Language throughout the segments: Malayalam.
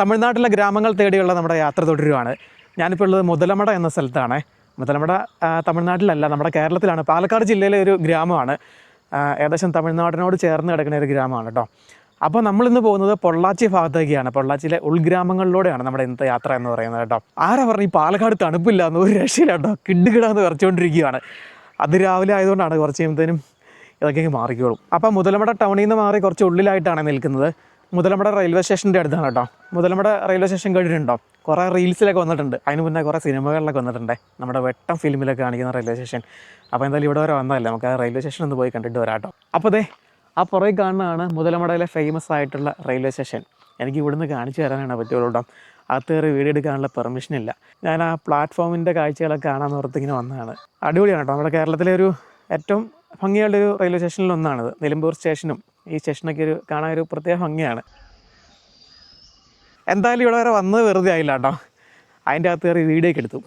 തമിഴ്നാട്ടിലെ ഗ്രാമങ്ങൾ തേടിയുള്ള നമ്മുടെ യാത്ര തുടരുകയാണ്. ഞാനിപ്പോൾ ഉള്ളത് മുതലമട എന്ന സ്ഥലത്താണ്. മുതലമട തമിഴ്നാട്ടിലല്ല, നമ്മുടെ കേരളത്തിലാണ്. പാലക്കാട് ജില്ലയിലെ ഒരു ഗ്രാമമാണ്. ഏകദേശം തമിഴ്നാടിനോട് ചേർന്ന് കിടക്കുന്ന ഒരു ഗ്രാമമാണ് കേട്ടോ. അപ്പോൾ നമ്മളിന്ന് പോകുന്നത് പൊള്ളാച്ചി ഭാഗത്തേക്കാണ്. പൊള്ളാച്ചിയിലെ ഉൾഗ്രാമങ്ങളിലൂടെയാണ് നമ്മുടെ ഇന്നത്തെ യാത്ര എന്ന് പറയുന്നത് കേട്ടോ. ആരാ പറഞ്ഞു ഈ പാലക്കാട് തണുപ്പില്ല എന്ന്? ഒരു രക്ഷയില്ല കേട്ടോ, കിടുകിടാന്ന് വിറച്ചുകൊണ്ടിരിക്കുകയാണ്. അത് രാവിലെ ആയതുകൊണ്ടാണ്, കുറച്ച് കഴിയുമ്പോഴത്തേനും ഇതൊക്കെ മാറിക്കോളും. അപ്പോൾ മുതലമട ടൗണിൽ നിന്ന് മാറി കുറച്ച് ഉള്ളിലായിട്ടാണ് നിൽക്കുന്നത്. മുതലമട റെയിൽവേ സ്റ്റേഷൻ്റെ അടുത്താണ് കേട്ടോ. മുതലമട റെയിൽവേ സ്റ്റേഷൻ കേട്ടിട്ടുണ്ടോ? കുറേ റീൽസിലൊക്കെ വന്നിട്ടുണ്ട്, അതിന് മുന്നേ കുറേ സിനിമകളിലൊക്കെ വന്നിട്ടുണ്ട്, നമ്മുടെ വെട്ടം ഫിലിമിലൊക്കെ കാണിക്കുന്ന റെയിൽവേ സ്റ്റേഷൻ. അപ്പോൾ എന്തായാലും ഇവിടെ വരെ വന്നതല്ലേ, നമുക്ക് ആ റെയിൽവേ സ്റ്റേഷൻ ഒന്ന് പോയി കണ്ടിട്ട് വരാം കേട്ടോ. അപ്പോൾ ദേ ആ പുറകെ കാണുന്നതാണ് മുതലമടയിലെ ഫേമസ് ആയിട്ടുള്ള റെയിൽവേ സ്റ്റേഷൻ. എനിക്ക് ഇവിടുന്ന് കാണിച്ചു തരാനാണ് പറ്റുള്ളൂ കേട്ടോ. അകത്ത് കയറി വീഡിയോ എടുക്കാനുള്ള പെർമിഷൻ ഇല്ല. ഞാൻ ആ പ്ലാറ്റ്ഫോമിൻ്റെ കാഴ്ചകളൊക്കെ കാണാമെന്ന് ഓർത്തിങ്ങനെ വന്നതാണ്. അടിപൊളിയാണ് കേട്ടോ. നമ്മുടെ കേരളത്തിലെ ഒരു ഏറ്റവും ഭംഗിയുള്ളൊരു റെയിൽവേ സ്റ്റേഷനിലൊന്നാണിത്. നിലമ്പൂർ സ്റ്റേഷനും ഈ സ്റ്റേഷനൊക്കെ കാണാൻ ഒരു പ്രത്യേക ഭംഗിയാണ്. എന്തായാലും ഇവിടെ വരെ വന്നത് വെറുതെ ആയില്ല കേട്ടോ. അതിൻ്റെ അകത്ത് കയറി വീഡിയോ ഒക്കെ എടുത്തു,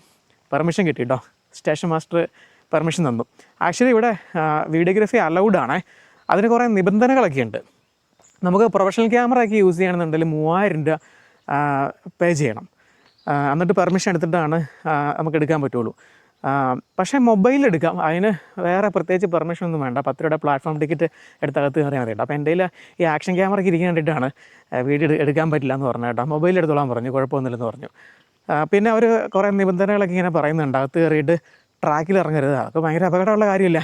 പെർമിഷൻ കിട്ടി കേട്ടോ. സ്റ്റേഷൻ മാസ്റ്റർ പെർമിഷൻ തന്നു. ആക്ച്വലി ഇവിടെ വീഡിയോഗ്രാഫി അലൗഡ് ആണ്. അതിന് കുറേ നിബന്ധനകളൊക്കെ ഉണ്ട്. നമുക്ക് പ്രൊഫഷണൽ ക്യാമറ ഒക്കെ യൂസ് ചെയ്യണമെന്നുണ്ടെങ്കിൽ 3000 രൂപ പേ ചെയ്യണം. എന്നിട്ട് പെർമിഷൻ എടുത്തിട്ടാണ് നമുക്ക് എടുക്കാൻ പറ്റുള്ളൂ. പക്ഷേ മൊബൈലിൽ എടുക്കാം, അതിന് വേറെ പ്രത്യേകിച്ച് പെർമിഷൻ ഒന്നും വേണ്ട. 10 രൂപയുടെ പ്ലാറ്റ്ഫോം ടിക്കറ്റ് എടുത്തകത്ത് കയറിയാൽ മതി കേട്ടോ. അപ്പോൾ എൻ്റെ കയ്യിൽ ഈ ആക്ഷൻ ക്യാമറയ്ക്ക് ഇരിക്കാൻ വേണ്ടിയിട്ടാണ് വീഡിയോ എടുക്കാൻ പറ്റില്ല എന്ന് പറഞ്ഞു കേട്ടോ. മൊബൈലിൽ എടുത്തോളാൻ പറഞ്ഞു, കുഴപ്പമൊന്നുമില്ലെന്ന് പറഞ്ഞു. പിന്നെ അവർ കുറേ നിബന്ധനകളൊക്കെ ഇങ്ങനെ പറയുന്നുണ്ട്. അകത്ത് കയറിയിട്ട് ട്രാക്കിൽ ഇറങ്ങരുത്, അതൊക്കെ ഭയങ്കര അപകടമുള്ള കാര്യമില്ല.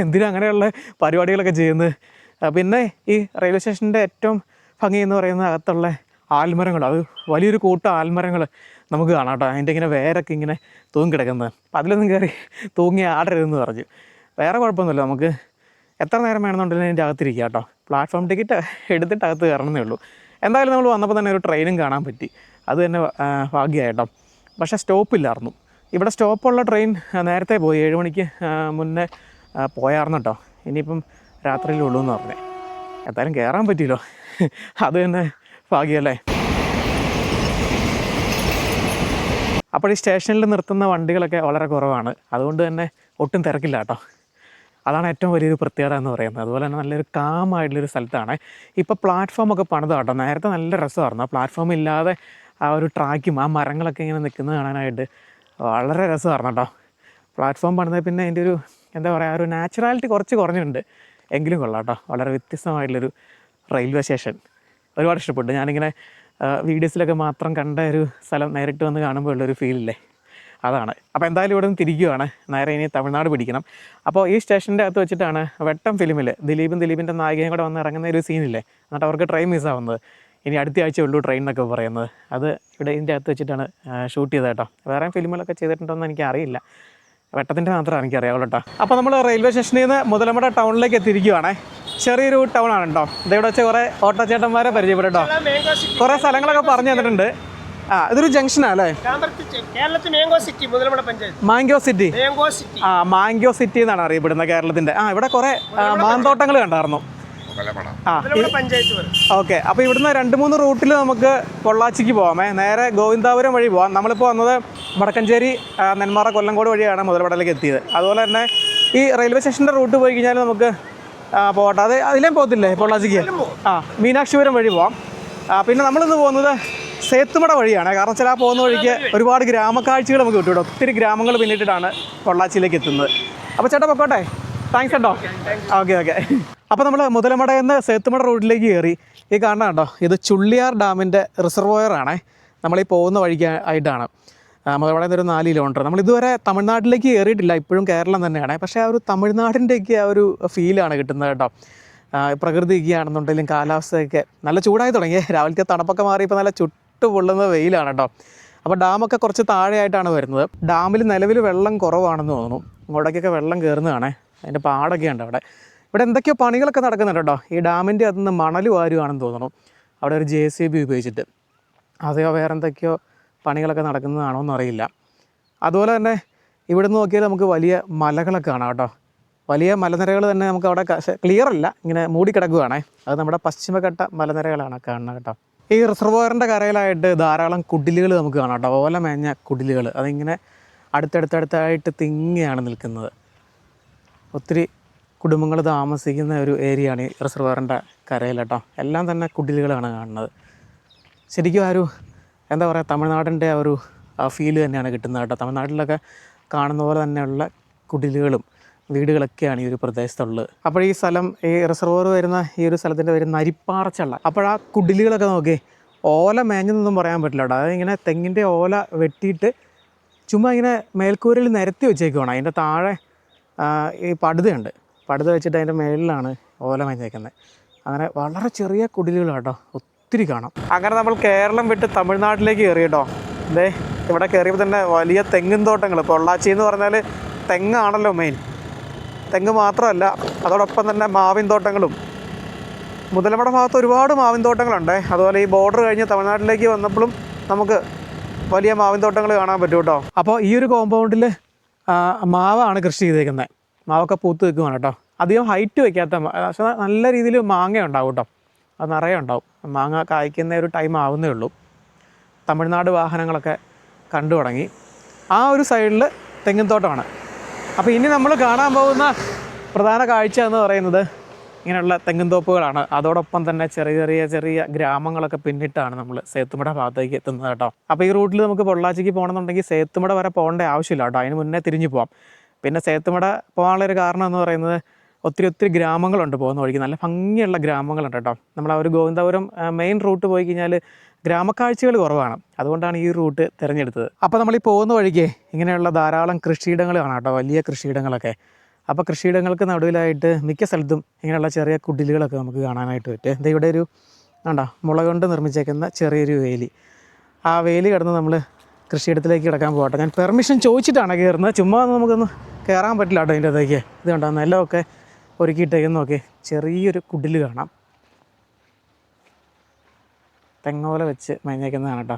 എന്തിനും അങ്ങനെയുള്ള പരിപാടികളൊക്കെ ചെയ്യുന്നത്. പിന്നെ ഈ റെയിൽവേ സ്റ്റേഷൻ്റെ ഏറ്റവും ഭംഗി എന്ന് പറയുന്നത് അകത്തുള്ള ആൽമരങ്ങൾ. അത് വലിയൊരു കൂട്ടം ആൽമരങ്ങൾ നമുക്ക് കാണാം കേട്ടോ. അതിൻ്റെ ഇങ്ങനെ വേരൊക്കെ ഇങ്ങനെ തൂങ്ങി കിടക്കുന്നത്. അപ്പം അതിലൊന്നും കയറി തൂങ്ങി ആടരുതെന്ന് പറഞ്ഞു. വേറെ കുഴപ്പമൊന്നുമില്ല, നമുക്ക് എത്ര നേരം വേണമെന്നുണ്ടെങ്കിലും അതിൻ്റെ അകത്തിരിക്കുക കേട്ടോ. പ്ലാറ്റ്ഫോം ടിക്കറ്റ് എടുത്തിട്ട് അകത്ത് കയറണമെന്നേ ഉള്ളൂ. എന്തായാലും നമ്മൾ വന്നപ്പോൾ തന്നെ ഒരു ട്രെയിനും കാണാൻ പറ്റി, അത് തന്നെ ഭാഗ്യമായിട്ടോ. പക്ഷേ സ്റ്റോപ്പില്ലായിരുന്നു. ഇവിടെ സ്റ്റോപ്പുള്ള ട്രെയിൻ നേരത്തെ പോയി, 7 മണിക്ക് മുന്നേ പോയായിരുന്നു കേട്ടോ. ഇനിയിപ്പം രാത്രിയിലേ ഉള്ളൂ എന്ന് പറഞ്ഞേ. എന്തായാലും കയറാൻ പറ്റിയല്ലോ, അത് തന്നെ ഭാഗ്യമല്ലേ. അപ്പോൾ ഈ സ്റ്റേഷനിൽ നിർത്തുന്ന വണ്ടികളൊക്കെ വളരെ കുറവാണ്, അതുകൊണ്ട് തന്നെ ഒട്ടും തിരക്കില്ല കേട്ടോ. അതാണ് ഏറ്റവും വലിയൊരു പ്രത്യേകത എന്ന് പറയുന്നത്. അതുപോലെ തന്നെ നല്ലൊരു കാമായിട്ടുള്ളൊരു സ്ഥലത്താണ്. ഇപ്പോൾ പ്ലാറ്റ്ഫോമൊക്കെ പണിത് കേട്ടോ. നേരത്തെ നല്ല രസമായിരുന്നു. ആ പ്ലാറ്റ്ഫോം ഇല്ലാതെ ആ ഒരു ട്രാക്കും ആ മരങ്ങളൊക്കെ ഇങ്ങനെ നിൽക്കുന്നത് കാണാനായിട്ട് വളരെ രസമായിരുന്നു കേട്ടോ. പ്ലാറ്റ്ഫോം പണിത് പിന്നെ അതിൻ്റെ ഒരു എന്താ പറയുക, ഒരു നാച്ചുറാലിറ്റി കുറച്ച് കുറഞ്ഞിട്ടുണ്ട്, എങ്കിലും കൊള്ളാം കേട്ടോ. വളരെ വ്യത്യസ്തമായിട്ടുള്ളൊരു റെയിൽവേ സ്റ്റേഷൻ, ഒരുപാട് ഇഷ്ടപ്പെട്ടു. ഞാനിങ്ങനെ വീഡിയോസിലൊക്കെ മാത്രം കണ്ട ഒരു സ്ഥലം നേരിട്ട് വന്ന് കാണുമ്പോൾ ഉള്ളൊരു ഫീലില്ലേ, അതാണ്. അപ്പോൾ എന്തായാലും ഇവിടെ നിന്ന് തിരിക്കുകയാണ്, നേരെ ഇനി തമിഴ്നാട് പിടിക്കണം. അപ്പോൾ ഈ സ്റ്റേഷൻ്റെ അകത്ത് വെച്ചിട്ടാണ് വെട്ടം ഫിലിമിൽ ദിലീപിൻ്റെ നായികയും കൂടെ വന്ന് ഇറങ്ങുന്ന ഒരു സീനില്ലേ, എന്നിട്ട് അവർക്ക് ട്രെയിൻ മിസ്സാവുന്നത്. ഇനി അടുത്ത ആഴ്ച ഉള്ളൂ ട്രെയിൻ എന്നൊക്കെ പറയുന്നത്. അത് ഇവിടെ ഇതിൻ്റെ അകത്ത് വെച്ചിട്ടാണ് ഷൂട്ട് ചെയ്തത് കേട്ടോ. വേറെ ഫിലിമുകളൊക്കെ ചെയ്തിട്ടുണ്ടോയെന്ന് എനിക്കറിയില്ല, വെട്ടത്തിൻ്റെ മാത്രമേ എനിക്കറിയാവുള്ളൂ കേട്ടോ. അപ്പോൾ നമ്മൾ റെയിൽവേ സ്റ്റേഷനിൽ നിന്ന് മുതലമട ടൗണിലേക്ക് എത്തിയിരിക്കുകയാണേ. ചെറിയൊരു ടൗണാണ് കേട്ടോ. ഇവിടെ വെച്ച് കുറേ ഓട്ടോ ചേട്ടന്മാരെ പരിചയപ്പെടും കേട്ടോ. കുറേ സ്ഥലങ്ങളൊക്കെ പറഞ്ഞു തന്നിട്ടുണ്ട്. ഇതൊരു ജംഗ്ഷനാണ് അല്ലേ? Mango city. മാംഗോ സിറ്റി എന്നാണ് അറിയപ്പെടുന്നത് കേരളത്തിൻ്റെ. ഇവിടെ കുറേ മാന്തോട്ടങ്ങൾ കണ്ടായിരുന്നു. ഓക്കെ, അപ്പോൾ ഇവിടുന്ന് 2-3 റൂട്ടിൽ നമുക്ക് പൊള്ളാച്ചിക്ക് പോകാമേ. നേരെ ഗോവിന്ദാപുരം വഴി പോകാം. നമ്മളിപ്പോൾ വന്നത് വടക്കഞ്ചേരി, നെന്മാറ, കൊല്ലങ്കോട് വഴിയാണ് മുതലമടയിലേക്ക് എത്തിയത്. അതുപോലെ തന്നെ ഈ റെയിൽവേ സ്റ്റേഷൻ്റെ റൂട്ട് പോയി കഴിഞ്ഞാൽ നമുക്ക് പോകട്ടെ. അത് അതിലേം പോകത്തില്ലേ പൊള്ളാച്ചിക്ക്? മീനാക്ഷിപുരം വഴി പോവാം. പിന്നെ നമ്മളിന്ന് പോകുന്നത് സേത്തുമട വഴിയാണ്. കാരണം വെച്ചാൽ ആ പോകുന്ന വഴിക്ക് ഒരുപാട് ഗ്രാമക്കാഴ്ചകൾ നമുക്ക് കിട്ടും. ഒത്തിരി ഗ്രാമങ്ങൾ പിന്നിട്ടിട്ടാണ് പൊള്ളാച്ചിയിലേക്ക് എത്തുന്നത്. അപ്പോൾ ചേട്ടാ പൊക്കോട്ടെ, താങ്ക്സ് കേട്ടോ. ഓക്കെ. അപ്പോൾ നമ്മൾ മുതലമടയിൽ നിന്ന് സേത്തുമട റോഡിലേക്ക് കയറി. ഈ കാണുന്ന കേട്ടോ, ഇത് ചുള്ളിയാർ ഡാമിൻ്റെ റിസർവോയറാണ്. നമ്മളീ പോകുന്ന വഴിക്ക് ആയിട്ടാണ്. മുതലമടയിൽ നിന്ന് ഒരു 4 കിലോമീറ്റർ. നമ്മളിതുവരെ തമിഴ്നാട്ടിലേക്ക് കയറിയിട്ടില്ല, ഇപ്പോഴും കേരളം തന്നെയാണ്. പക്ഷേ ആ ഒരു തമിഴ്നാടിൻ്റെയൊക്കെ ആ ഒരു ഫീലാണ് കിട്ടുന്നത് കേട്ടോ. പ്രകൃതിയൊക്കെ ആണെന്നുണ്ടെങ്കിലും കാലാവസ്ഥയൊക്കെ നല്ല ചൂടായി തുടങ്ങി. രാവിലത്തെ തണുപ്പൊക്കെ മാറി ഇപ്പോൾ നല്ല ചുട്ടു പൊള്ളുന്ന വെയിലാണ് കേട്ടോ. അപ്പോൾ ഡാമൊക്കെ കുറച്ച് താഴെയായിട്ടാണ് വരുന്നത്. ഡാമിൽ നിലവിൽ വെള്ളം കുറവാണെന്ന് തോന്നുന്നു. ഇങ്ങോട്ടേക്കൊക്കെ വെള്ളം കയറുന്നതാണ്, അതിൻ്റെ പാടൊക്കെ ഉണ്ട് അവിടെ. ഇവിടെ എന്തൊക്കെയോ പണികളൊക്കെ നടക്കുന്നുണ്ട് കേട്ടോ. ഈ ഡാമിൻ്റെ അതിൽ നിന്ന് മണൽ വാരുവാണെന്ന് തോന്നുന്നു, അവിടെ ഒരു JCB ഉപയോഗിച്ചിട്ട്. അതെയോ വേറെ എന്തൊക്കെയോ പണികളൊക്കെ നടക്കുന്നതാണോ എന്നറിയില്ല. അതുപോലെ തന്നെ ഇവിടുന്ന് നോക്കിയാൽ നമുക്ക് വലിയ മലകളൊക്കെ കാണാം കേട്ടോ. വലിയ മലനിരകൾ തന്നെ നമുക്ക് അവിടെ ക്ലിയറല്ല, ഇങ്ങനെ മൂടിക്കിടക്കുകയാണേ. അത് നമ്മുടെ പശ്ചിമഘട്ട മലനിരകളാണ് കാണുന്നത് കേട്ടോ. ഈ റിസർവോയറിൻ്റെ കരയിലായിട്ട് ധാരാളം കുടിലുകൾ നമുക്ക് കാണാം കേട്ടോ. ഓല മേഞ്ഞ കുടിലുകൾ, അതിങ്ങനെ അടുത്തടുത്തായിട്ട് തിങ്ങിയാണ് നിൽക്കുന്നത്. ഒത്തിരി കുടുംബങ്ങൾ താമസിക്കുന്ന ഒരു ഏരിയയാണ് ഈ റിസർവോയറിൻ്റെ കരയിൽ കേട്ടോ. എല്ലാം തന്നെ കുടിലുകളാണ് കാണുന്നത്. ശരിക്കും ആ ഒരു എന്താ പറയുക തമിഴ്നാടിൻ്റെ ആ ഒരു ഫീല് തന്നെയാണ് കിട്ടുന്നത് കേട്ടോ. തമിഴ്നാട്ടിലൊക്കെ കാണുന്ന പോലെ തന്നെയുള്ള കുടിലുകളും വീടുകളൊക്കെയാണ് ഈ ഒരു പ്രദേശത്തുള്ളത്. അപ്പോൾ ഈ സ്ഥലം ഈ റിസർവോയർ വരുന്ന ഈ ഒരു സ്ഥലത്തിൻ്റെ പേര് നരിപ്പാറച്ചള്ള. അപ്പോൾ ആ കുടിലുകളൊക്കെ നോക്കി ഓല മേഞ്ഞെന്നൊന്നും പറയാൻ പറ്റില്ല കേട്ടോ. അതായത് ഇങ്ങനെ തെങ്ങിൻ്റെ ഓല വെട്ടിയിട്ട് ചുമ്മാ ഇങ്ങനെ മേൽക്കൂരയിൽ നിരത്തി വെച്ചേക്കുവാണ്. അതിൻ്റെ താഴെ ഈ പടുതയുണ്ട്. പടുത വെച്ചിട്ട് അതിൻ്റെ മേളിലാണ് ഓല മേഞ്ഞേക്കുന്നത്. അങ്ങനെ വളരെ ചെറിയ കുടിലുകളാട്ടോ, ഒത്തിരി കാണാം. അങ്ങനെ നമ്മൾ കേരളം വിട്ട് തമിഴ്നാട്ടിലേക്ക് കയറി കേട്ടോ. ഇതേ ഇവിടെ കയറിയപ്പോൾ തന്നെ വലിയ തെങ്ങിൻ തോട്ടങ്ങൾ. പൊള്ളാച്ചി എന്ന് പറഞ്ഞാൽ തെങ്ങാണല്ലോ മെയിൻ. തെങ്ങ് മാത്രമല്ല, അതോടൊപ്പം തന്നെ മാവിൻ തോട്ടങ്ങളും. മുതലമട ഭാഗത്ത് ഒരുപാട് മാവിൻ തോട്ടങ്ങളുണ്ട്. അതുപോലെ ഈ ബോർഡർ കഴിഞ്ഞ് തമിഴ്നാട്ടിലേക്ക് വന്നപ്പോഴും നമുക്ക് വലിയ മാവിൻ തോട്ടങ്ങൾ കാണാൻ പറ്റും കേട്ടോ. അപ്പോൾ ഈ ഒരു കോമ്പൗണ്ടിൽ മാവാണ് കൃഷി ചെയ്തേക്കുന്നത്. മാവൊക്കെ പൂത്ത് നിൽക്കുകയാണ് കേട്ടോ. അധികം ഹൈറ്റ് വയ്ക്കാത്ത, പക്ഷേ നല്ല രീതിയിൽ മാങ്ങ ഉണ്ടാവും കേട്ടോ. അത് നിറയെ ഉണ്ടാവും. മാങ്ങ കായ്ക്കുന്ന ഒരു ടൈം ആവുന്നേ ഉള്ളൂ. തമിഴ്നാട് വാഹനങ്ങളൊക്കെ കണ്ടു തുടങ്ങി. ആ ഒരു സൈഡിൽ തെങ്ങിൻതോട്ടമാണ്. അപ്പോൾ ഇനി നമ്മൾ കാണാൻ പോകുന്ന പ്രധാന കാഴ്ച എന്ന് പറയുന്നത് ഇങ്ങനെയുള്ള തെങ്ങിൻതോപ്പുകളാണ്. അതോടൊപ്പം തന്നെ ചെറിയ ചെറിയ ഗ്രാമങ്ങളൊക്കെ പിന്നിട്ടാണ് നമ്മൾ സേത്തുമട ഭാഗത്തേക്ക് എത്തുന്നത് കേട്ടോ. അപ്പോൾ ഈ റൂട്ടിൽ നമുക്ക് പൊള്ളാച്ചിക്ക് പോകണമെന്നുണ്ടെങ്കിൽ സേത്തുമട വരെ പോകേണ്ട ആവശ്യമില്ല കേട്ടോ. അതിന് മുന്നേ തിരിഞ്ഞു പോകാം. പിന്നെ സേത്തുമട പോകാനുള്ളൊരു കാരണം എന്ന് പറയുന്നത് ഒത്തിരി ഗ്രാമങ്ങളുണ്ട് പോകുന്ന വഴിക്ക്. നല്ല ഭംഗിയുള്ള ഗ്രാമങ്ങളുണ്ട് കേട്ടോ. നമ്മൾ ആ ഒരു ഗോവിന്ദപുരം മെയിൻ റൂട്ട് പോയി കഴിഞ്ഞാൽ ഗ്രാമക്കാഴ്ചകൾ കുറവാണ്. അതുകൊണ്ടാണ് ഈ റൂട്ട് തിരഞ്ഞെടുത്തത്. അപ്പോൾ നമ്മൾ ഈ പോകുന്ന വഴിക്ക് ഇങ്ങനെയുള്ള ധാരാളം കൃഷിയിടങ്ങൾ കാണാം കേട്ടോ, വലിയ കൃഷിയിടങ്ങളൊക്കെ. അപ്പോൾ കൃഷിയിടങ്ങൾക്ക് നടുവിലായിട്ട് മിക്ക സ്ഥലത്തും ഇങ്ങനെയുള്ള ചെറിയ കുടിലുകളൊക്കെ നമുക്ക് കാണാനായിട്ട് പറ്റും. ഇത് ഇവിടെ ഒരു മുള കൊണ്ട് നിർമ്മിച്ചേക്കുന്ന ചെറിയൊരു വേലി. ആ വേലി കിടന്ന് നമ്മൾ കൃഷിയിടത്തിലേക്ക് കിടക്കാൻ പോകട്ടെ. ഞാൻ പെർമിഷൻ ചോദിച്ചിട്ടാണ് കയറുന്നത്. ചുമ്മാ നമുക്കൊന്ന് കയറാൻ പറ്റില്ല കേട്ടോ. അതിൻ്റെ അകത്തേക്ക് ഇത് കണ്ടോ, നിലമൊക്കെ ഒരുക്കിയിട്ടേക്കെന്ന് നോക്കി. ചെറിയൊരു കുടിൽ കാണാം, തെങ്ങോല വെച്ച് മഞ്ഞേക്കുന്നതാണ് കേട്ടോ.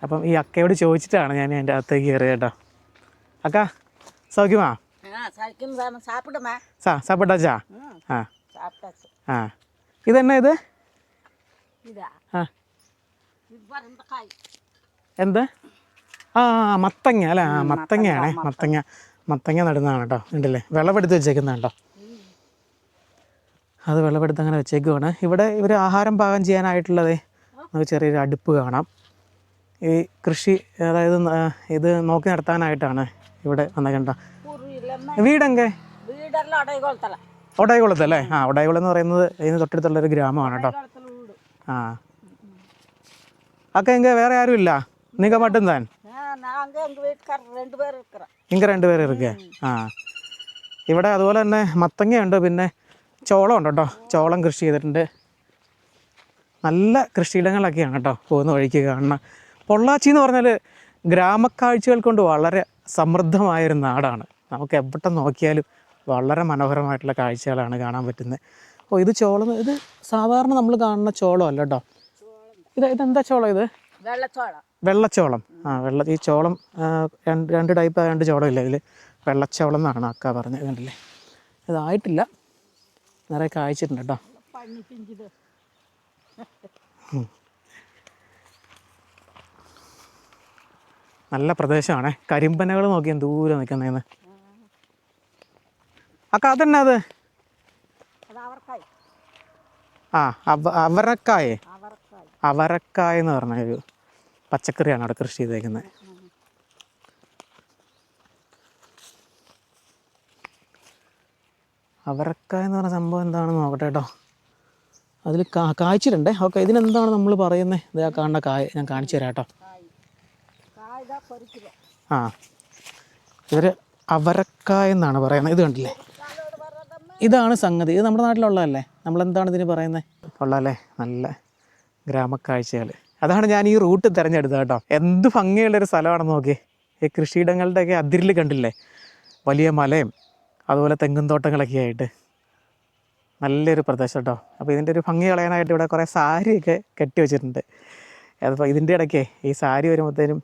അപ്പം ഈ അക്കയോട് ചോദിച്ചിട്ടാണ് ഞാൻ അതിൻ്റെ അകത്തേക്ക് കയറിയത് കേട്ടോ. അക്ക സൗഖ്യമാ? സാപ്പിട്ടാച്ചാ? ആ ഇതെന്നാ ഇത്? എന്ത്? മത്തങ്ങ അല്ലേ? മത്തങ്ങയാണേ. മത്തങ്ങ നടുന്നതാണ് കേട്ടോ. ഉണ്ടല്ലേ, വിളവെടുത്ത് വെച്ചേക്കുന്നതാണ് കേട്ടോ. അത് വിളവെടുത്ത് അങ്ങനെ വെച്ചേക്കുവാണ്. ഇവിടെ ഇവർ ആഹാരം പാകം ചെയ്യാനായിട്ടുള്ളത് നമുക്ക് ചെറിയൊരു അടുപ്പ് കാണാം. ഈ കൃഷി അതായത് ഇത് നോക്കി നടത്താനായിട്ടാണ് ഇവിടെ വന്നേക്കണ്ട. വീടെങ്കെ ഒടയകുളത്തല്ലേ? ഒടയകുളം എന്ന് പറയുന്നത് ഇതിന് തൊട്ടടുത്തുള്ളൊരു ഗ്രാമമാണ് കേട്ടോ. അക്ക എങ്ക വേറെ ആരും ഇല്ല? നിങ്ങൾ മട്ടും താൻ ഇങ്ങ 2 പേര് ഇരിക്കേ? ഇവിടെ അതുപോലെ തന്നെ മത്തങ്ങയുണ്ട്, പിന്നെ ചോളം ഉണ്ട് കേട്ടോ. ചോളം കൃഷി ചെയ്തിട്ടുണ്ട്. നല്ല കൃഷിയിടങ്ങളൊക്കെയാണ് കേട്ടോ പോകുന്ന വഴിക്ക് കാണുന്ന. പൊള്ളാച്ചി എന്ന് പറഞ്ഞാൽ ഗ്രാമക്കാഴ്ചകൾ കൊണ്ട് വളരെ സമൃദ്ധമായൊരു നാടാണ്. നമുക്ക് എവിടെ നോക്കിയാലും വളരെ മനോഹരമായിട്ടുള്ള കാഴ്ചകളാണ് കാണാൻ പറ്റുന്നത്. ഇത് ചോളം. ഇത് സാധാരണ നമ്മൾ കാണുന്ന ചോളം അല്ല കേട്ടോ. ഇതെന്താ ചോളം? ഇത് വെള്ളച്ചോളം. ഈ ചോളം 2 ടൈപ്പ് 2 ചോളം ഇല്ല. ഇതിൽ വെള്ളച്ചോളം എന്നാണ് അക്ക പറഞ്ഞത്. കണ്ടില്ലേ, ഇതായിട്ടില്ല, നിറയെ കായ്ച്ചിട്ടുണ്ട് കേട്ടോ. നല്ല പ്രദേശമാണേ. കരിമ്പനകൾ നോക്കിയാൽ ദൂരെ നിൽക്കുന്നതെന്ന്. അക്ക അതെന്നാ അത്? അവരക്കായ എന്ന് പറഞ്ഞൊരു പച്ചക്കറിയാണ് അവിടെ കൃഷി ചെയ്തേക്കുന്നത്. അവരക്കായ എന്ന് പറഞ്ഞ സംഭവം എന്താണെന്ന് നോക്കട്ടെ കേട്ടോ. അതിൽ കായ്ച്ചിട്ടുണ്ടേ. ഓക്കെ, ഇതിനെന്താണ് നമ്മൾ പറയുന്നത്? ഇത് ആ കാണുന്ന കായ ഞാൻ കാണിച്ചു തരാം കേട്ടോ. ഇവർ അവരക്കായ എന്നാണ് പറയുന്നത്. ഇത് കണ്ടില്ലേ, ഇതാണ് സംഗതി. ഇത് നമ്മുടെ നാട്ടിലുള്ളതല്ലേ? നമ്മളെന്താണ് ഇതിന് പറയുന്നത്? ഉള്ളതല്ലേ? നല്ല ഗ്രാമക്കാഴ്ചകൾ. അതാണ് ഞാൻ ഈ റൂട്ട് തിരഞ്ഞെടുത്തത് കേട്ടോ. എന്ത് ഭംഗിയുള്ളൊരു സ്ഥലമാണെന്ന് നോക്കി. ഈ കൃഷിയിടങ്ങളുടെയൊക്കെ അതിരിൽ കണ്ടില്ലേ, വലിയ മലയും അതുപോലെ തെങ്ങും തോട്ടങ്ങളൊക്കെ ആയിട്ട് നല്ലൊരു പ്രദേശം കേട്ടോ. അപ്പോൾ ഇതിൻ്റെ ഒരു ഭംഗി കളയാനായിട്ട് ഇവിടെ കുറേ സാരിയൊക്കെ കെട്ടി വെച്ചിട്ടുണ്ട്. അതിപ്പോൾ ഇതിൻ്റെ ഇടയ്ക്ക് ഈ സാരി വരുമ്പോഴത്തേനും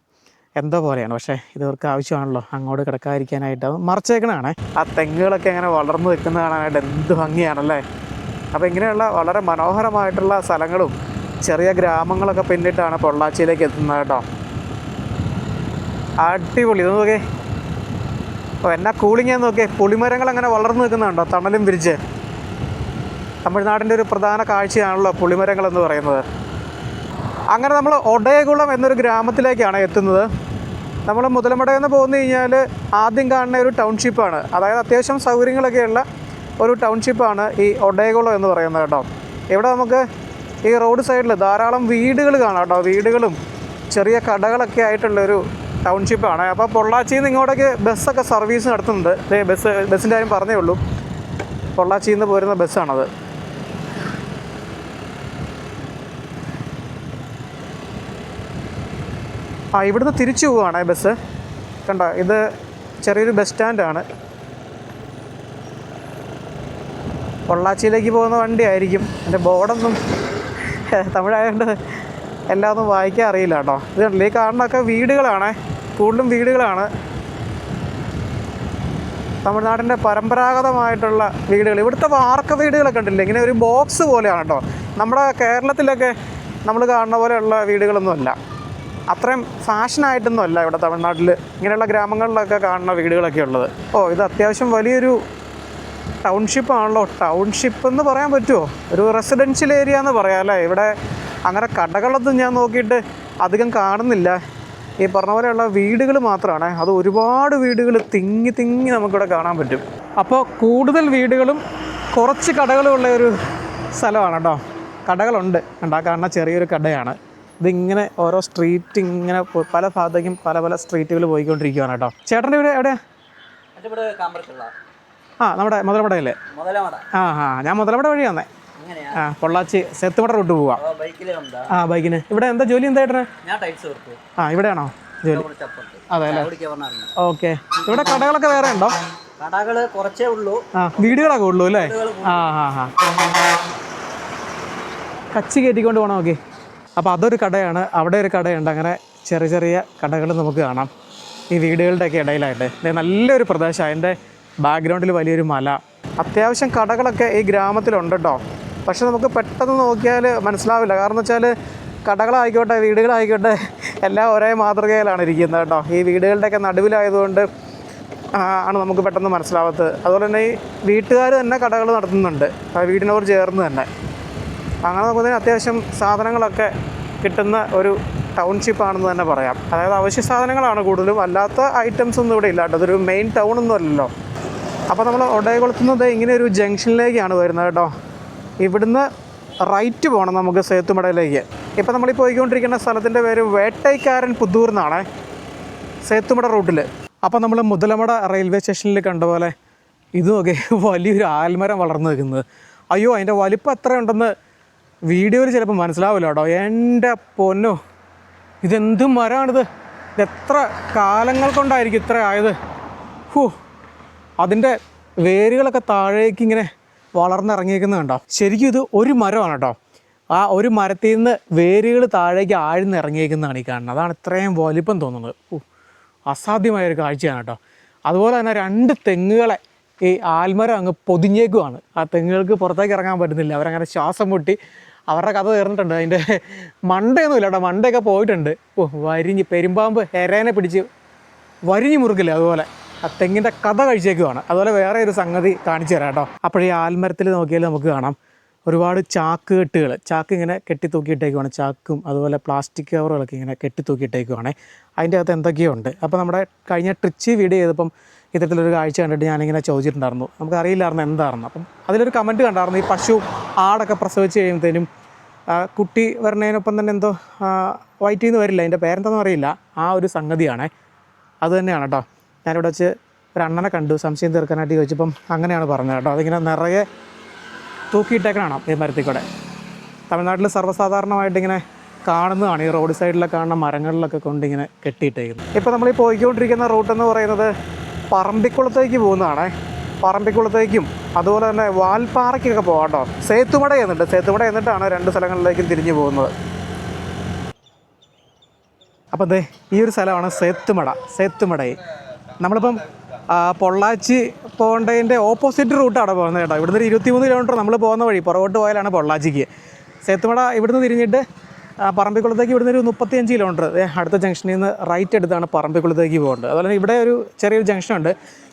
എന്തോ പോലെയാണ്. പക്ഷേ ഇതവർക്ക് ആവശ്യമാണല്ലോ അങ്ങോട്ട് കിടക്കാതിരിക്കാനായിട്ട്. അത് മറച്ചേക്കണതാണ്. ആ തെങ്ങുകളൊക്കെ അങ്ങനെ വളർന്നു നിൽക്കുന്ന കാണാനായിട്ട് എന്ത് ഭംഗിയാണല്ലേ. അപ്പോൾ ഇങ്ങനെയുള്ള വളരെ മനോഹരമായിട്ടുള്ള സ്ഥലങ്ങളും ചെറിയ ഗ്രാമങ്ങളൊക്കെ പിന്നിട്ടാണ് പൊള്ളാച്ചിയിലേക്ക് എത്തുന്നത് കേട്ടോ. അടിപൊളി. ഇത് നോക്കേ, എന്നാ കൂളിങ്ങാന്ന് നോക്കിയേ. പുളിമരങ്ങൾ അങ്ങനെ വളർന്നു നിൽക്കുന്നുണ്ടോ, തണലും വിരിച്ച്. തമിഴ്നാടിൻ്റെ ഒരു പ്രധാന കാഴ്ചയാണല്ലോ പുളിമരങ്ങൾ എന്ന് പറയുന്നത്. അങ്ങനെ നമ്മൾ ഒടയകുളം എന്നൊരു ഗ്രാമത്തിലേക്കാണ് എത്തുന്നത്. നമ്മൾ മുതലമടയിൽ നിന്ന് പോന്നു കഴിഞ്ഞാൽ ആദ്യം കാണുന്ന ഒരു ടൗൺഷിപ്പാണ്. അതായത് അത്യാവശ്യം സൗകര്യങ്ങളൊക്കെയുള്ള ഒരു ടൗൺഷിപ്പാണ് ഈ ഒടയകുളം എന്ന് പറയുന്നത് കേട്ടോ. ഇവിടെ നമുക്ക് ഈ റോഡ് സൈഡിൽ ധാരാളം വീടുകൾ കാണാം കേട്ടോ. വീടുകളും ചെറിയ കടകളൊക്കെ ആയിട്ടുള്ളൊരു ടൗൺഷിപ്പാണ്. അപ്പോൾ പൊള്ളാച്ചിയിൽ നിന്ന് ഇങ്ങോട്ടേക്ക് ബസ്സൊക്കെ സർവീസ് നടത്തുന്നുണ്ട്. ബസ്സിൻ്റെ കാര്യം പറഞ്ഞേ ഉള്ളൂ. പൊള്ളാച്ചിയിൽ നിന്ന് പോരുന്ന ബസ്സാണത്. ഇവിടുന്ന് തിരിച്ചു പോവുകയാണ് ബസ്. കണ്ടോ, ഇത് ചെറിയൊരു ബസ് സ്റ്റാൻഡാണ്. പൊള്ളാച്ചിയിലേക്ക് പോകുന്ന വണ്ടി ആയിരിക്കും. എൻ്റെ ബോർഡൊന്നും തമിഴായതുകൊണ്ട് എല്ലാം ഒന്നും വായിക്കാൻ അറിയില്ല കേട്ടോ. ഇത് കണ്ടില്ലേ, ഈ കാണുന്നതൊക്കെ വീടുകളാണ്, കൂടുതലും വീടുകളാണ്. തമിഴ്നാടിൻ്റെ പരമ്പരാഗതമായിട്ടുള്ള വീടുകൾ. ഇവിടുത്തെ വാർക്ക വീടുകളൊക്കെ ഉണ്ടല്ലോ, ഇങ്ങനെ ഒരു ബോക്സ് പോലെയാണ് കേട്ടോ. നമ്മുടെ കേരളത്തിലൊക്കെ നമ്മൾ കാണുന്ന പോലെയുള്ള വീടുകളൊന്നുമല്ല, അത്രയും ഫാഷനായിട്ടൊന്നും അല്ല ഇവിടെ തമിഴ്നാട്ടിൽ ഇങ്ങനെയുള്ള ഗ്രാമങ്ങളിലൊക്കെ കാണുന്ന വീടുകളൊക്കെ ഉള്ളത്. ഇത് അത്യാവശ്യം വലിയൊരു ടൗൺഷിപ്പാണല്ലോ. ടൗൺഷിപ്പ് എന്ന് പറയാൻ പറ്റുമോ? ഒരു റെസിഡൻഷ്യൽ ഏരിയ എന്ന് പറയാം അല്ലേ. ഇവിടെ അങ്ങനെ കടകളൊന്നും ഞാൻ നോക്കിയിട്ട് അധികം കാണുന്നില്ല. ഈ പറഞ്ഞ പോലെയുള്ള വീടുകൾ മാത്രമാണ്. അത് ഒരുപാട് വീടുകൾ തിങ്ങി നമുക്കിവിടെ കാണാൻ പറ്റും. അപ്പോൾ കൂടുതൽ വീടുകളും കുറച്ച് കടകളും ഉള്ള ഒരു സ്ഥലമാണ് കേട്ടോ. കടകളുണ്ട്, കാണുന്ന ചെറിയൊരു കടയാണ്. ഇതിങ്ങനെ ഓരോ സ്ട്രീറ്റ് ഇങ്ങനെ പല ഭാഗത്തേക്കും പല സ്ട്രീറ്റുകൾ പോയിക്കൊണ്ടിരിക്കുകയാണ് കേട്ടോ. ചേട്ടൻ്റെ ഇവിടെ എവിടെയാ? നമ്മുടെ മുതലമടയില്ലേ? ഞാൻ മുതലമട വഴി വന്നേ. പൊള്ളാച്ചി സേത്തുമട റൂട്ട് പോവാം. ബൈക്കിന്. ഇവിടെ എന്താ ജോലി? എന്തായിട്ടാണ്? ഇവിടെയാണോ ജോലി? അതെ അല്ലേ. ഓക്കെ. ഇവിടെ കടകളൊക്കെ വേറെ ഉണ്ടോ? കടകള് കുറച്ചേ ഉള്ളൂ. വീടുകളൊക്കെ ഉള്ളൂ അല്ലേ? കച്ചി കയറ്റിക്കൊണ്ട് പോകണം. ഓക്കെ. അപ്പോൾ അതൊരു കടയാണ്, അവിടെ ഒരു കടയുണ്ട്. അങ്ങനെ ചെറിയ കടകൾ നമുക്ക് കാണാം ഈ വീടുകളുടെയൊക്കെ ഇടയിലായിട്ട്. നല്ലൊരു പ്രദേശമാണ്. അതിൻ്റെ ബാക്ക്ഗ്രൗണ്ടിൽ വലിയൊരു മല. അത്യാവശ്യം കടകളൊക്കെ ഈ ഗ്രാമത്തിലുണ്ട് കേട്ടോ. പക്ഷെ നമുക്ക് പെട്ടെന്ന് നോക്കിയാൽ മനസ്സിലാവില്ല. കാരണം എന്ന് വെച്ചാൽ കടകളായിക്കോട്ടെ വീടുകളായിക്കോട്ടെ എല്ലാം ഒരേ മാതൃകയിലാണ് ഇരിക്കുന്നത് കേട്ടോ. ഈ വീടുകളുടെയൊക്കെ നടുവിലായതുകൊണ്ട് ആണ് നമുക്ക് പെട്ടെന്ന് മനസ്സിലാവാത്തത്. അതുപോലെ തന്നെ ഈ വീട്ടുകാർ തന്നെ കടകൾ നടത്തുന്നുണ്ട് വീടിനോട് ചേർന്ന് തന്നെ. അങ്ങനെ നോക്കുന്നതിന് അത്യാവശ്യം സാധനങ്ങളൊക്കെ കിട്ടുന്ന ഒരു ടൗൺഷിപ്പാണെന്ന് തന്നെ പറയാം. അതായത് അവശ്യ സാധനങ്ങളാണ് കൂടുതലും, അല്ലാത്ത ഐറ്റംസ് ഒന്നും ഇവിടെ ഇല്ല കേട്ടോ. അതൊരു മെയിൻ ടൗണൊന്നും അല്ലല്ലോ. അപ്പോൾ നമ്മൾ ഒടയകുളത്തുനിന്ന് ഇങ്ങനെ ഒരു ജംഗ്ഷനിലേക്കാണ് വരുന്നത് കേട്ടോ. ഇവിടുന്ന് റൈറ്റ് പോകണം നമുക്ക് സേത്തുമടയിലേക്ക്. ഇപ്പോൾ നമ്മൾ പോയിക്കൊണ്ടിരിക്കുന്ന സ്ഥലത്തിൻ്റെ പേര് വേട്ടൈക്കാരൻ പുത്തൂർ എന്നാണ്, സേത്തുമട റൂട്ടിൽ. അപ്പോൾ നമ്മൾ മുതലമട റെയിൽവേ സ്റ്റേഷനിൽ കണ്ട പോലെ ഇതുമൊക്കെ വലിയൊരു ആൽമരം വളർന്നു നിൽക്കുന്നത്. അയ്യോ, അതിൻ്റെ വലിപ്പം എത്ര ഉണ്ടെന്ന് വീഡിയോയിൽ ചിലപ്പോൾ മനസ്സിലാവില്ല കേട്ടോ. എൻ്റെ പൊന്നോ, ഇതെന്ത് മരമാണിത്! ഇതെത്ര കാലങ്ങൾ കൊണ്ടായിരിക്കും ഇത്ര ആയത്. അതിൻ്റെ വേരുകളൊക്കെ താഴേക്ക് ഇങ്ങനെ വളർന്നിറങ്ങിയിരിക്കുന്നത് കണ്ടോ. ശരിക്കും ഇത് ഒരു മരമാണ് കേട്ടോ. ആ ഒരു മരത്തിൽ നിന്ന് വേരുകൾ താഴേക്ക് ആഴ്ന്ന് ഇറങ്ങിയിരിക്കുന്നതാണ് ഈ കാണുന്നത്. അതാണ് ഇത്രയും വലിപ്പം തോന്നുന്നത്. അസാധ്യമായൊരു കാഴ്ചയാണ് കേട്ടോ. അതുപോലെ തന്നെ 2 തെങ്ങുകളെ ഈ ആൽമരം അങ്ങ് പൊതിഞ്ഞേക്കുവാണ്. ആ തെങ്ങുകൾക്ക് പുറത്തേക്ക് ഇറങ്ങാൻ പറ്റുന്നില്ല. അവരങ്ങനെ ശ്വാസം മുട്ടി അവരുടെ കഥ തീർന്നിട്ടുണ്ട്. അതിൻ്റെ മണ്ടയൊന്നും ഇല്ല കേട്ടോ, മണ്ടയൊക്കെ പോയിട്ടുണ്ട്. വരിഞ്ഞ് പെരുമ്പാമ്പ് എരേനെ പിടിച്ച് വരിഞ്ഞ് മുറുക്കില്ലേ, അതുപോലെ ആ തെങ്ങിൻ്റെ കഥ കഴിച്ചേക്കുവാണ്. അതുപോലെ വേറെ ഒരു സംഗതി കാണിച്ചു തരാം കേട്ടോ. അപ്പോഴേ ആൽമരത്തിൽ നോക്കിയാൽ നമുക്ക് കാണാം ഒരുപാട് ചാക്ക് ഇങ്ങനെ കെട്ടിത്തൂക്കിയിട്ടേക്കുവാണ്. ചാക്കും അതുപോലെ പ്ലാസ്റ്റിക് കവറുകളൊക്കെ ഇങ്ങനെ കെട്ടിത്തൂക്കിയിട്ടേക്കുവാണ്. അതിൻ്റെ അകത്ത് എന്തൊക്കെയോ ഉണ്ട്. അപ്പോൾ നമ്മുടെ കഴിഞ്ഞ ട്രിച്ചി വീഡിയോ ചെയ്തപ്പം ഇത്തരത്തിലൊരു കാഴ്ച കണ്ടിട്ട് ഞാനിങ്ങനെ ചോദിച്ചിട്ടുണ്ടായിരുന്നു, നമുക്കറിയില്ലായിരുന്നു എന്തായിരുന്നു. അപ്പം അതിലൊരു കമൻറ്റ് കണ്ടായിരുന്നു, ഈ പശു ആടൊക്കെ പ്രസവിച്ച് കഴിയുമ്പോഴത്തേനും കുട്ടി വരണതിനൊപ്പം തന്നെ എന്തോ വയറ്റിൽ നിന്ന് വരില്ല, അതിൻ്റെ പേരെന്താണെന്ന് അറിയില്ല, ആ ഒരു സംഗതിയാണ്. അത് തന്നെയാണ് കേട്ടോ. ഞാനിവിടെ വെച്ച് ഒരു അണ്ണനെ കണ്ടു, സംശയം തീർക്കാനായിട്ട് ചോദിച്ചപ്പം അങ്ങനെയാണ് പറഞ്ഞത് കേട്ടോ. അതിങ്ങനെ നിറയെ തൂക്കിയിട്ടേക്കണം ഈ മരത്തിൽ കൂടെ. തമിഴ്നാട്ടിൽ സർവ്വസാധാരണമായിട്ട് ഇങ്ങനെ കാണുന്നതാണ്, ഈ റോഡ് സൈഡിലൊക്കെ കാണുന്ന മരങ്ങളിലൊക്കെ കൊണ്ടിങ്ങനെ കെട്ടിയിട്ടേക്കുന്നത്. ഇപ്പോൾ നമ്മൾ ഈ പോയിക്കൊണ്ടിരിക്കുന്ന റൂട്ടെന്ന് പറയുന്നത് പറമ്പിക്കുളത്തേക്ക് പോകുന്നതാണ്. പറമ്പിക്കുളത്തേക്കും അതുപോലെ തന്നെ വാൽപ്പാറയ്ക്കൊക്കെ പോകാം കേട്ടോ. സേത്തുമട എന്നിട്ടാണ് 2 സ്ഥലങ്ങളിലേക്കും തിരിഞ്ഞു പോകുന്നത്. അപ്പോൾ അതെ, ഈ ഒരു സ്ഥലമാണ് സേത്തുമടയിൽ. നമ്മളിപ്പം പൊള്ളാച്ചി പോകേണ്ടതിൻ്റെ ഓപ്പോസിറ്റ് റൂട്ടാണ് പോകുന്നത് കേട്ടോ. ഇവിടുന്ന് 23 കിലോമീറ്റർ നമ്മൾ പോകുന്ന വഴി പുറകോട്ട് പോയാലാണ് പൊള്ളാച്ചിക്ക്. സേത്തുമട ഇവിടുന്ന് തിരിഞ്ഞിട്ട് പറമ്പിക്കുളത്തേക്ക് ഇവിടുന്ന് ഒരു 35 കിലോമീറ്റർ അടുത്ത ജംഗ്ഷനിൽ നിന്ന് റൈറ്റ് എടുത്താണ് പറമ്പിക്കുളത്തേക്ക് പോകേണ്ടത്. അതുപോലെ തന്നെ ഇവിടെ ഒരു ചെറിയൊരു ജംഗ്ഷനുണ്ട്.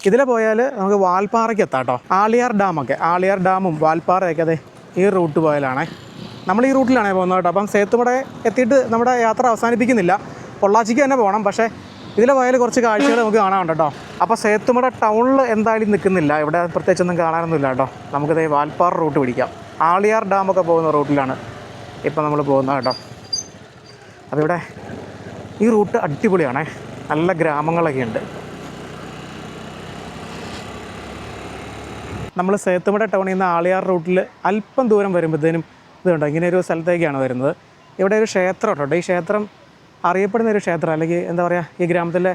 ഇതിലെ പോയാൽ നമുക്ക് വാൽപ്പാറയ്ക്ക് എത്താം കേട്ടോ. ആളിയാർ ഡാമും വാൽപ്പാറയൊക്കെ അതെ ഈ റൂട്ട് പോയാലാണ്. നമ്മൾ ഈ റൂട്ടിലാണ് പോകുന്നത് കേട്ടോ. അപ്പം സേത്തുമട എത്തിയിട്ട് നമ്മുടെ യാത്ര അവസാനിപ്പിക്കുന്നില്ല, പൊള്ളാച്ചിക്ക് തന്നെ പോകണം. പക്ഷേ ഇതിലെ പോയാൽ കുറച്ച് കാഴ്ചകൾ നമുക്ക് കാണാനുണ്ട് കേട്ടോ. അപ്പോൾ സേത്തുമട ടൗണിൽ എന്തായാലും നിൽക്കുന്നില്ല, ഇവിടെ പ്രത്യേകിച്ചൊന്നും കാണാനൊന്നുമില്ല കേട്ടോ. നമുക്കിത് വാൽപ്പാറ റൂട്ട് പിടിക്കാം. ആളിയാർ ഡാമൊക്കെ പോകുന്ന റൂട്ടിലാണ് ഇപ്പോൾ നമ്മൾ പോകുന്നത് കേട്ടോ. അപ്പോൾ ഇവിടെ ഈ റൂട്ട് അടിപൊളിയാണേ, നല്ല ഗ്രാമങ്ങളൊക്കെ ഉണ്ട്. നമ്മൾ സേത്തുമട ടൗണിൽ നിന്ന് ആളിയാർ റൂട്ടിൽ അല്പം ദൂരം വരുമ്പോഴത്തേനും ഇതുണ്ടോ, ഇങ്ങനെ ഒരു സ്ഥലത്തേക്കാണ് വരുന്നത്. ഇവിടെ ഒരു ക്ഷേത്രം കേട്ടോ. ഈ ക്ഷേത്രം അറിയപ്പെടുന്ന ഒരു ക്ഷേത്രം, അല്ലെങ്കിൽ എന്താ പറയുക, ഈ ഗ്രാമത്തിലെ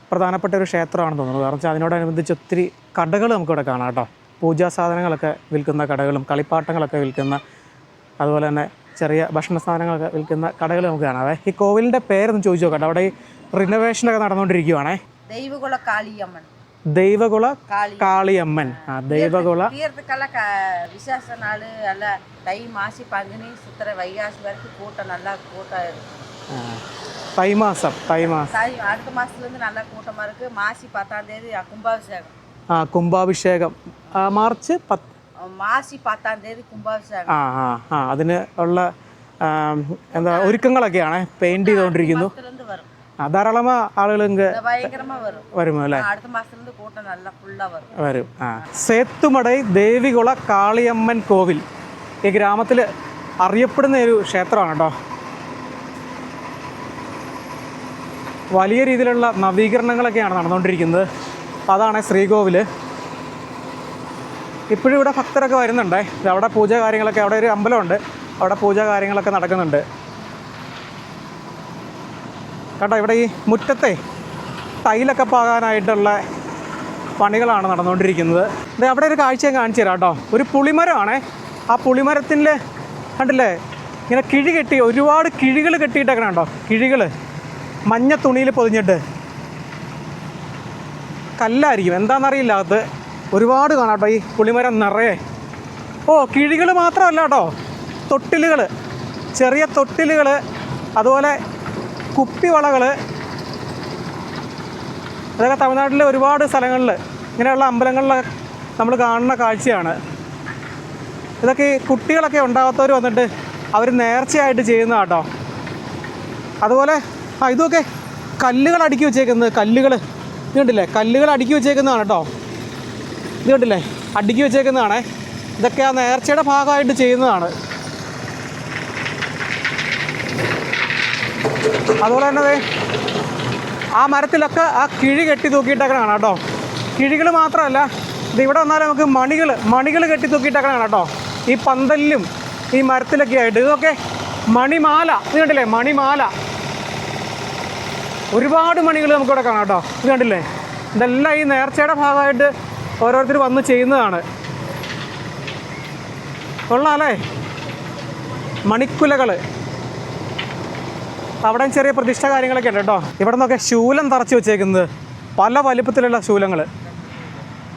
പ്രധാനപ്പെട്ട ഒരു ക്ഷേത്രമാണെന്ന് തോന്നുന്നു. കാരണം വെച്ചാൽ അതിനോടനുബന്ധിച്ച് ഒത്തിരി കടകൾ നമുക്കിവിടെ കാണാം കേട്ടോ. പൂജാ സാധനങ്ങളൊക്കെ വിൽക്കുന്ന കടകളും കളിപ്പാട്ടങ്ങളൊക്കെ വിൽക്കുന്ന, അതുപോലെ തന്നെ ചെറിയ ഭക്ഷണ സാധനങ്ങളൊക്കെ വിൽക്കുന്ന കടകൾ നമുക്ക് കാണാവേ. ഈ കോവിലിൻ്റെ പേരൊന്ന് ചോദിച്ചു നോക്കട്ടെ. അവിടെ ഈ റിനോവേഷനൊക്കെ നടന്നുകൊണ്ടിരിക്കുകയാണേ. ദൈവകുല കാളിയമ്മൻ. ദൈവകുല കാളിയമ്മൻ. ദൈവകുല விசேஷ நாள் அல்ல தை மாசி பங்குனி சித்திரை வைகாசி வரைக்கும் கூட்டம் நல்லா கூட்டம் இருக்கு. தை மாதம் அடுத்த மாசத்துலேருந்து நல்லா கூட்டமாக இருக்குது. மாசி 10ஆம் தேதி கும்பாபிஷேகம். കുംഭാഭിഷേകം മാർച്ച് 10. മാസി 10ആം തീയതി കുംഭാഭിഷേകം. അതിന് ഉള്ള എന്താ ഒരുക്കങ്ങളൊക്കെയാണ്. പെയിന്റ് ചെയ്തുകൊണ്ടിരിക്കുന്നു. ധാരാളം ആളുകൾ വരും അല്ലേ? അടുത്ത മാസത്തില് കൂട്ടം നല്ല ഫുള്ളാ വരും. സേത്തുമടൈ ദേവികുള കാളിയമ്മൻ കോവിൽ ഈ ഗ്രാമത്തിൽ അറിയപ്പെടുന്ന ഒരു ക്ഷേത്രമാണ് കേട്ടോ. വലിയ രീതിയിലുള്ള നവീകരണങ്ങളൊക്കെയാണ് നടന്നുകൊണ്ടിരിക്കുന്നത്. അതാണ് ശ്രീകോവിൽ. ഇപ്പോഴും ഇവിടെ ഭക്തരൊക്കെ വരുന്നുണ്ട്. അവിടെ പൂജ കാര്യങ്ങളൊക്കെ, അവിടെ ഒരു അമ്പലമുണ്ട്, അവിടെ പൂജ കാര്യങ്ങളൊക്കെ നടക്കുന്നുണ്ട് കേട്ടോ. ഇവിടെ ഈ മുറ്റത്തെ ടൈലൊക്കെ പാകാനായിട്ടുള്ള പണികളാണ് നടന്നുകൊണ്ടിരിക്കുന്നത്. ഇത് അവിടെ ഒരു കാഴ്ച ഞാൻ കാണിച്ചു തരാം കേട്ടോ. ഒരു പുളിമരമാണേ. ആ പുളിമരത്തിൽ കണ്ടില്ലേ, ഇങ്ങനെ കിഴി കെട്ടി, ഒരുപാട് കിഴികൾ കെട്ടിയിട്ടൊക്കെ ഉണ്ടോ. കിഴികൾ മഞ്ഞ തുണിയിൽ പൊതിഞ്ഞിട്ട്, കല്ലായിരിക്കും എന്താണെന്നറിയില്ല, അത് ഒരുപാട് കാണാം കേട്ടോ. ഈ പുളിമരം നിറയെ കിഴികൾ മാത്രമല്ല കേട്ടോ, തൊട്ടിലുകൾ, ചെറിയ തൊട്ടിലുകൾ, അതുപോലെ കുപ്പിവളകൾ, അതൊക്കെ തമിഴ്നാട്ടിലെ ഒരുപാട് സ്ഥലങ്ങളിൽ ഇങ്ങനെയുള്ള അമ്പലങ്ങളിൽ നമ്മൾ കാണുന്ന കാഴ്ചയാണ്. ഇതൊക്കെ ഈ കുട്ടികളൊക്കെ ഉണ്ടാകാത്തവർ വന്നിട്ട് അവർ നേർച്ചയായിട്ട് ചെയ്യുന്ന കേട്ടോ. അതുപോലെ ഇതൊക്കെ കല്ലുകൾ അടുക്കി വെച്ചേക്കുന്നത്, കല്ലുകൾ ഇത് കണ്ടില്ലേ, കല്ലുകൾ അടുക്കി വെച്ചേക്കുന്നതാണ് കേട്ടോ. ഇത് കണ്ടില്ലേ, അടുക്കി വെച്ചേക്കുന്നതാണേ. ഇതൊക്കെ ആ നേർച്ചയുടെ ഭാഗമായിട്ട് ചെയ്യുന്നതാണ്. അതുപോലെ തന്നെ ആ മരത്തിലൊക്കെ ആ കിഴി കെട്ടി തൂക്കിയിട്ടൊക്കെ കാണാം കേട്ടോ. കിഴികൾ മാത്രമല്ല, ഇത് ഇവിടെ വന്നാൽ നമുക്ക് മണികൾ കെട്ടി തൂക്കിയിട്ടൊക്കെ കാണാം കേട്ടോ. ഈ പന്തലിലും ഈ മരത്തിലൊക്കെ ആയിട്ട് ഇതൊക്കെ മണിമാല. ഇത് കണ്ടില്ലേ, മണിമാല, ഒരുപാട് മണികൾ നമുക്കിവിടെ കാണാം കേട്ടോ. ഇത് കണ്ടില്ലേ, ഇതെല്ലാം ഈ നേർച്ചയുടെ ഭാഗമായിട്ട് ഓരോരുത്തർ വന്ന് ചെയ്യുന്നതാണ്. കൊള്ളാമല്ലേ, മണിക്കുലകൾ. അവിടെ ചെറിയ പ്രതിഷ്ഠ കാര്യങ്ങളൊക്കെ ഉണ്ട് കേട്ടോ. ഇവിടെ നിന്നൊക്കെ ശൂലം തറച്ച് വെച്ചേക്കുന്നത്, പല വലിപ്പത്തിലുള്ള ശൂലങ്ങൾ,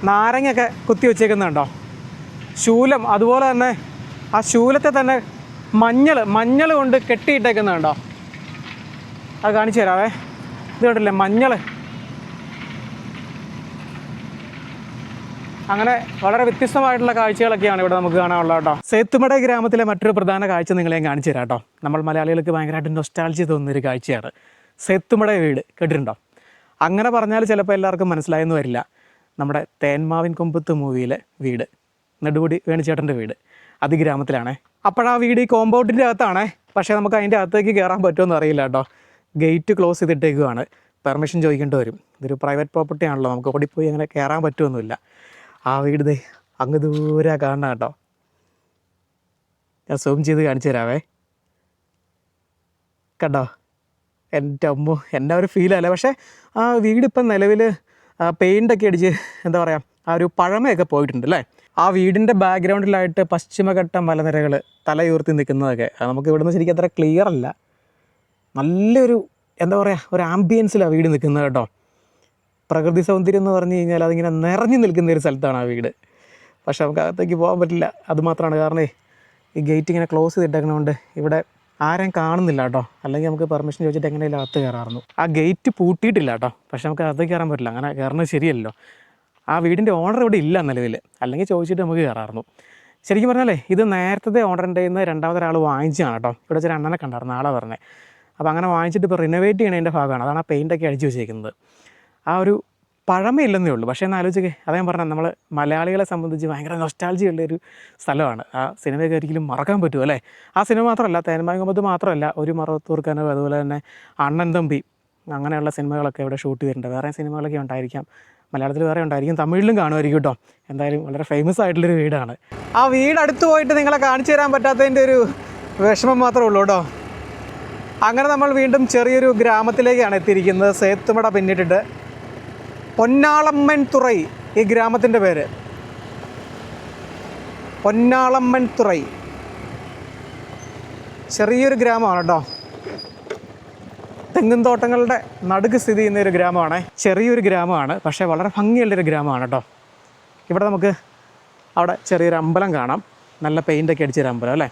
നാരങ്ങയൊക്കെ കുത്തി വെച്ചേക്കുന്നുണ്ടോ ശൂലം. അതുപോലെ തന്നെ ആ ശൂലത്തെ തന്നെ മഞ്ഞൾ കൊണ്ട് കെട്ടിയിട്ടേക്കുന്നുണ്ടോ. അത് കാണിച്ചു തരാവേ. ഇത് കണ്ടില്ലേ, മഞ്ഞൾ. അങ്ങനെ വളരെ വ്യത്യസ്തമായിട്ടുള്ള കാഴ്ചകളൊക്കെയാണ് ഇവിടെ നമുക്ക് കാണാനുള്ളത് കേട്ടോ. സേത്തുമട ഗ്രാമത്തിലെ മറ്റൊരു പ്രധാന കാഴ്ച നിങ്ങളെ കാണിച്ചു തരാം കേട്ടോ. നമ്മൾ മലയാളികൾക്ക് ഭയങ്കരമായിട്ട് നൊസ്റ്റാൾജി തോന്നുന്നൊരു കാഴ്ചയാണ് സേത്തുമട വീട്. കേട്ടിട്ടുണ്ടോ? അങ്ങനെ പറഞ്ഞാൽ ചിലപ്പോൾ എല്ലാവർക്കും മനസ്സിലായെന്ന് വരില്ല. നമ്മുടെ തേന്മാവിൻ കൊമ്പത്ത് മൂവിയിലെ വീട്, നെടുമുടി വേണുചേട്ടൻ്റെ വീട്, അത് ഗ്രാമത്തിലാണേ. അപ്പോഴാ വീട് ഈ കോമ്പൗണ്ടിൻ്റെ അകത്താണേ. പക്ഷേ നമുക്ക് അതിൻ്റെ അകത്തേക്ക് കയറാൻ പറ്റുമെന്ന് അറിയില്ല കേട്ടോ. ഗേറ്റ് ക്ലോസ് ചെയ്തിട്ടേക്കുവാണ്, പെർമിഷൻ ചോദിക്കേണ്ടി വരും. ഇതൊരു പ്രൈവറ്റ് പ്രോപ്പർട്ടി ആണല്ലോ, നമുക്ക് ഓടിപ്പോയി അങ്ങനെ കയറാൻ പറ്റുമൊന്നുമില്ല. ആ വീട് ദേ അങ്ങ് ദൂരെ കാണണം കേട്ടോ. ഞാൻ സൂം ചെയ്ത് കാണിച്ചു തരാവേ. കണ്ടോ, എൻ്റെ അമ്മോ, എന്നാ ഒരു ഫീലല്ലേ. പക്ഷേ ആ വീടിപ്പം നിലവിൽ പെയിൻ്റൊക്കെ അടിച്ച് എന്താ പറയുക, ആ ഒരു പഴമയൊക്കെ പോയിട്ടുണ്ട് അല്ലേ. ആ വീടിൻ്റെ ബാക്ക്ഗ്രൗണ്ടിലായിട്ട് പശ്ചിമഘട്ട മലനിരകൾ തലയുയർത്തി നിൽക്കുന്നതൊക്കെ നമുക്ക് ഇവിടുന്ന് ശരിക്കും അത്ര ക്ലിയർ അല്ല. നല്ലൊരു എന്താ പറയുക, ഒരു ആംബിയൻസിലാണ് വീട് നിൽക്കുന്നത് കേട്ടോ. പ്രകൃതി സൗന്ദര്യം എന്ന് പറഞ്ഞു കഴിഞ്ഞാൽ അതിങ്ങനെ നിറഞ്ഞു നിൽക്കുന്ന ഒരു സ്ഥലത്താണ് ആ വീട്. പക്ഷെ നമുക്ക് അകത്തേക്ക് പോകാൻ പറ്റില്ല. അതുമാത്രമാണ് കാരണം ഈ ഗേറ്റ് ഇങ്ങനെ ക്ലോസ് ചെയ്തിട്ടേക്കണോണ്ട് ഇവിടെ ആരെയും കാണുന്നില്ല കേട്ടോ. അല്ലെങ്കിൽ നമുക്ക് പെർമിഷൻ ചോദിച്ചിട്ട് എങ്ങനെയെങ്കിലും അകത്ത് കയറാമായിരുന്നു. ആ ഗേറ്റ് പൂട്ടിയിട്ടില്ല കേട്ടോ, പക്ഷെ നമുക്ക് അകത്തേക്ക് കയറാൻ പറ്റില്ല. അങ്ങനെ കയറുന്നത് ശരിയല്ലോ. ആ വീടിൻ്റെ ഓണർ ഇവിടെ ഇല്ല നിലവിൽ, അല്ലെങ്കിൽ ചോദിച്ചിട്ട് നമുക്ക് കയറാമായിരുന്നു. ശരിക്കും പറഞ്ഞാലേ ഇത് നേരത്തെ ഓണറിൻ്റെ നിന്ന് രണ്ടാമതൊരാൾ വാങ്ങിച്ചാണ് കേട്ടോ. ഇവിടെ ചില അണ്ണനെ കണ്ടായിരുന്നു, ആളെ പറഞ്ഞത്. അപ്പോൾ അങ്ങനെ വാങ്ങിച്ചിട്ട് ഇപ്പോൾ റിനോവേറ്റ് ചെയ്യണതിൻ്റെ ഭാഗമാണ്. അതാണ് ആ പെയിൻ്റൊക്കെ അടിച്ച് വെച്ചേക്കുന്നത്. ആ ഒരു പഴമയില്ലെന്നേ ഉള്ളൂ. പക്ഷേ ഒന്ന് ആലോചിക്കേ, അതേ പറഞ്ഞാൽ നമ്മൾ മലയാളികളെ സംബന്ധിച്ച് ഭയങ്കര നൊസ്റ്റാൾജി ഉള്ളൊരു സ്ഥലമാണ്. ആ സിനിമയൊക്കെ ഒരിക്കലും മറക്കാൻ പറ്റുമോ അല്ലേ? ആ സിനിമ മാത്രമല്ല, തേന്മാവിൻ കൊമ്പത്ത് മാത്രമല്ല, ഒരു മറവത്തൂർക്കനവ്, അതുപോലെ തന്നെ അണ്ണൻ തമ്പി, അങ്ങനെയുള്ള സിനിമകളൊക്കെ ഇവിടെ ഷൂട്ട് ചെയ്തിട്ടുണ്ട്. വേറെ സിനിമകളൊക്കെ ഉണ്ടായിരിക്കാം, മലയാളത്തിൽ വേറെ ഉണ്ടായിരിക്കും, തമിഴിലും കാണുമായിരിക്കും കേട്ടോ. എന്തായാലും വളരെ ഫേമസ് ആയിട്ടുള്ളൊരു വീടാണ്. ആ വീട് അടുത്ത് പോയിട്ട് നിങ്ങളെ കാണിച്ചു തരാൻ പറ്റാത്തതിൻ്റെ ഒരു വിഷമം മാത്രമേ ഉള്ളൂ കേട്ടോ. അങ്ങനെ നമ്മൾ വീണ്ടും ചെറിയൊരു ഗ്രാമത്തിലേക്കാണ് എത്തിയിരിക്കുന്നത്. സേത്തുമട പിന്നിട്ടിട്ട് പൊന്നാളമ്മൻ തുറൈ ഈ ഗ്രാമത്തിൻ്റെ പേര്. പൊന്നാളമ്മൻ തുറൈ ചെറിയൊരു ഗ്രാമമാണ് കേട്ടോ. തെങ്ങിൻ തോട്ടങ്ങളുടെ നടുക്ക് സ്ഥിതി ചെയ്യുന്ന ഒരു ഗ്രാമമാണ്. ചെറിയൊരു ഗ്രാമമാണ്, പക്ഷേ വളരെ ഭംഗിയുള്ളൊരു ഗ്രാമമാണ് കേട്ടോ. ഇവിടെ നമുക്ക് അവിടെ ചെറിയൊരു അമ്പലം കാണാം, നല്ല പെയിൻ്റൊക്കെ അടിച്ചൊരു അമ്പലം അല്ലേ.